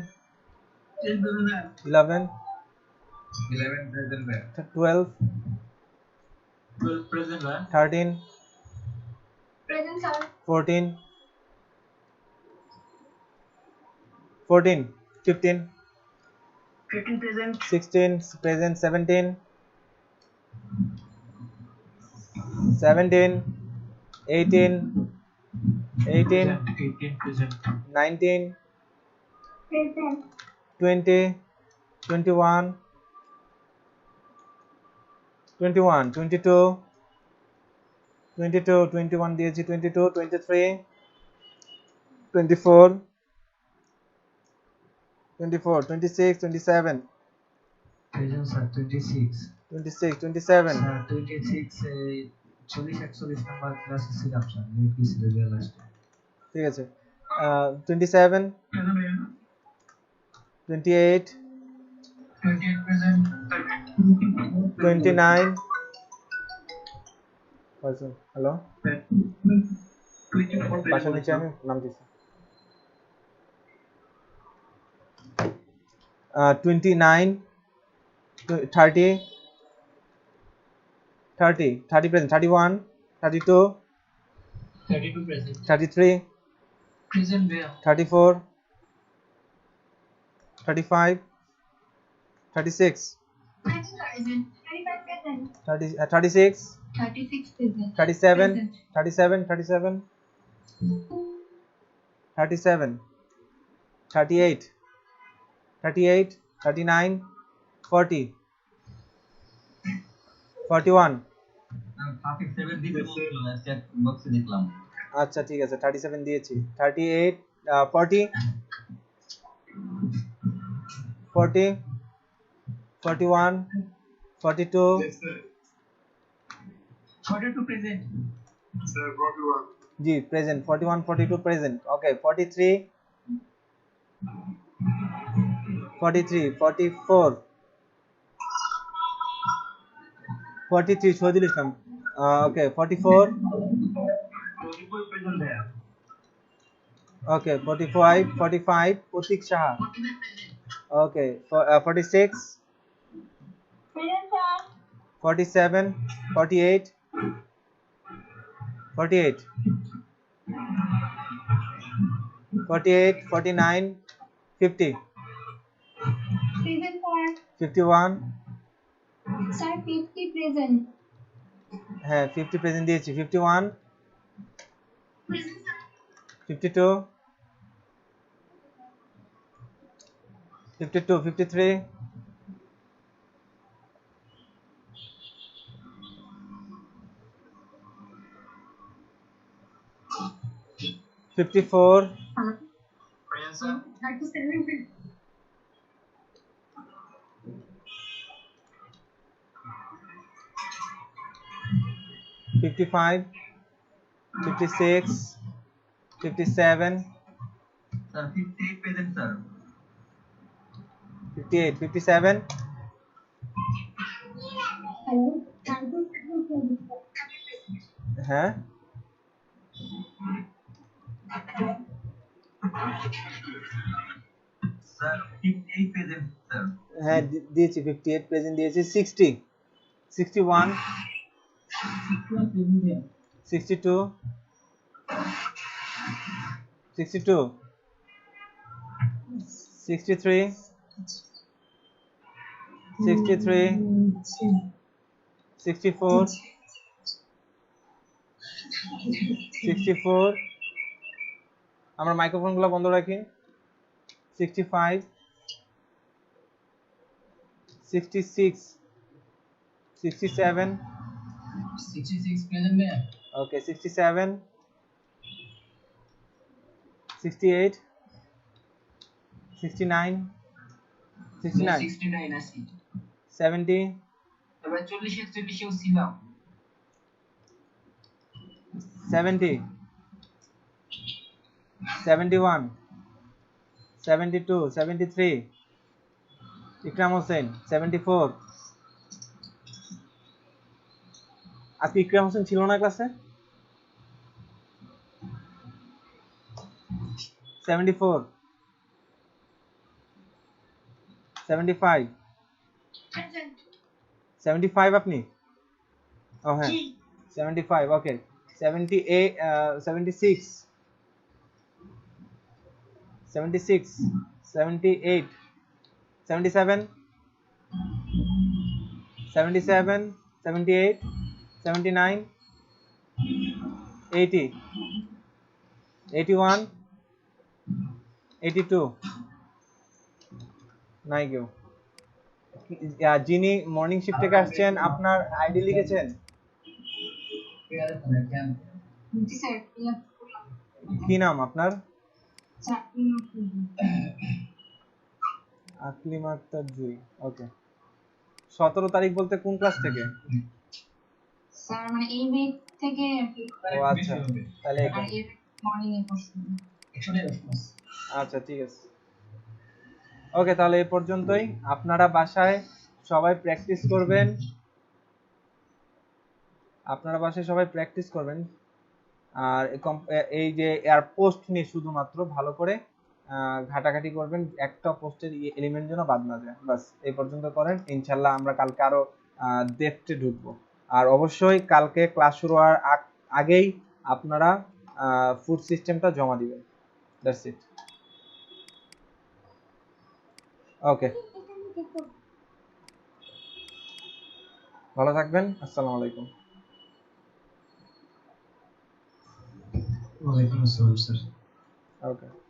11, 11 present ভাই। 12, 12 প্রেজেন্ট ভাই। 13, present sir 14, 14, 15, 15 present 16 present, 17, 17, 18, 18, 18 present 19, present 20, 21, 21, 22, 22, 21 দিয়েছি, 22, 23, 24, 24, 26, 27, প্রেজেন্ট স্যার 26 26, 27, স্যার 26 40 41 নাম্বার ক্লাসে ছিলাম স্যার, লেট গেছিল লাস্টে। ঠিক আছে। 27, 28, 28 প্রেজেন্ট 29, হ্যালো 24 বাসার নিচে আমি নাম দিচ্ছি। 29, 30, 30, 30 present, 31, 32, 32 প্রেজেন্ট 33, প্রেজেন্ট ভাইয়া 34, 35, 36, প্রেজেন্ট 35 প্রেজেন্ট 36, 36 প্রেজেন্ট 37, 37, 37, 37, 38, 38, 39, 40, 41, 37 দিতে বলছিল চ্যাট বক্সে দেখলাম। আচ্ছা ঠিক আছে 37 দিয়েছি। 38, 40, 40, 41, 42, 42 প্রেজেন্ট জি প্রেজেন্ট, 41, 42 প্রেজেন্ট। ওকে 43, 43, 44, 43 শহীদুল ইসলাম। ওকে 44, 44 প্রেজেন্ট ভাইয়া ওকে 45, 45 প্রতীক সাহা। ওকে 46, present sir 47, 48, 48, 48, 49, 50, present sir 51, sir 50 present হ্যাঁ 50 প্রেজেন্ট দিয়েছি। 51, 52, 52, 53, 54, প্রেজেন্ট স্যার 37 55, 56, 57, স্যার 58 পেজেন স্যার 58, 57, হ্যাঁ স্যার 58 পেজেন স্যার হ্যাঁ দিয়েছি 58 প্রেজেন্ট দিয়েছি 60, 61, 62, 62, 63, 63, 64, 64, আমরা মাইক্রোফোনগুলো বন্ধ রাখি 65, 66, 67, 66 present में okay 67, 68, 69, 69, 69 আসি 70, এবার 40 41 ছিলাম 70, 71, 72, 73, ইকরাম হোসেন 74, আজকে ইকরাম হোসেন ছিল না ক্লাসে 74, 75, 75 আপনি ও হ্যাঁ 75 ওকে 78 76, 76, 78, 77, 77, 78, 79, 80, 81, 82, নাই কেউ যিনি মর্নিং শিফট থেকে আসছেন আপনার আইডি লিখেছেন জি স্যার কি নাম আপনার আকলিম আক্তার জুই ওকে 17 তারিখ বলতে কোন ক্লাস থেকে স্যার মানে এই উইক থেকে ও আচ্ছা তাহলে আর এর মর্নিং এ পড়ছি আচ্ছা ঠিক আছে ওকে তাহলে এই পর্যন্তই আপনারা বাসায় সবাই প্র্যাকটিস করবেন আর এই যে এয়ার পোস্ট নিয়ে শুধুমাত্র ভালো করে ঘাটাঘাটি করবেন একটা পোস্টের এলিমেন্ট যেন বাদ না যায় বাস এই পর্যন্ত করেন ইনশাল্লাহ আমরা কালকে আরো ডেপথে ঢুকবো আর অবশ্যই কালকে ক্লাস শুরু হওয়ার আগেই আপনারা ফুড সিস্টেমটা জমা দিবেন দ্যাটস ইট ওকে ভালো থাকবেন আসসালামু আলাইকুম ওয়ালাইকুম আসসালাম স্যার ওকে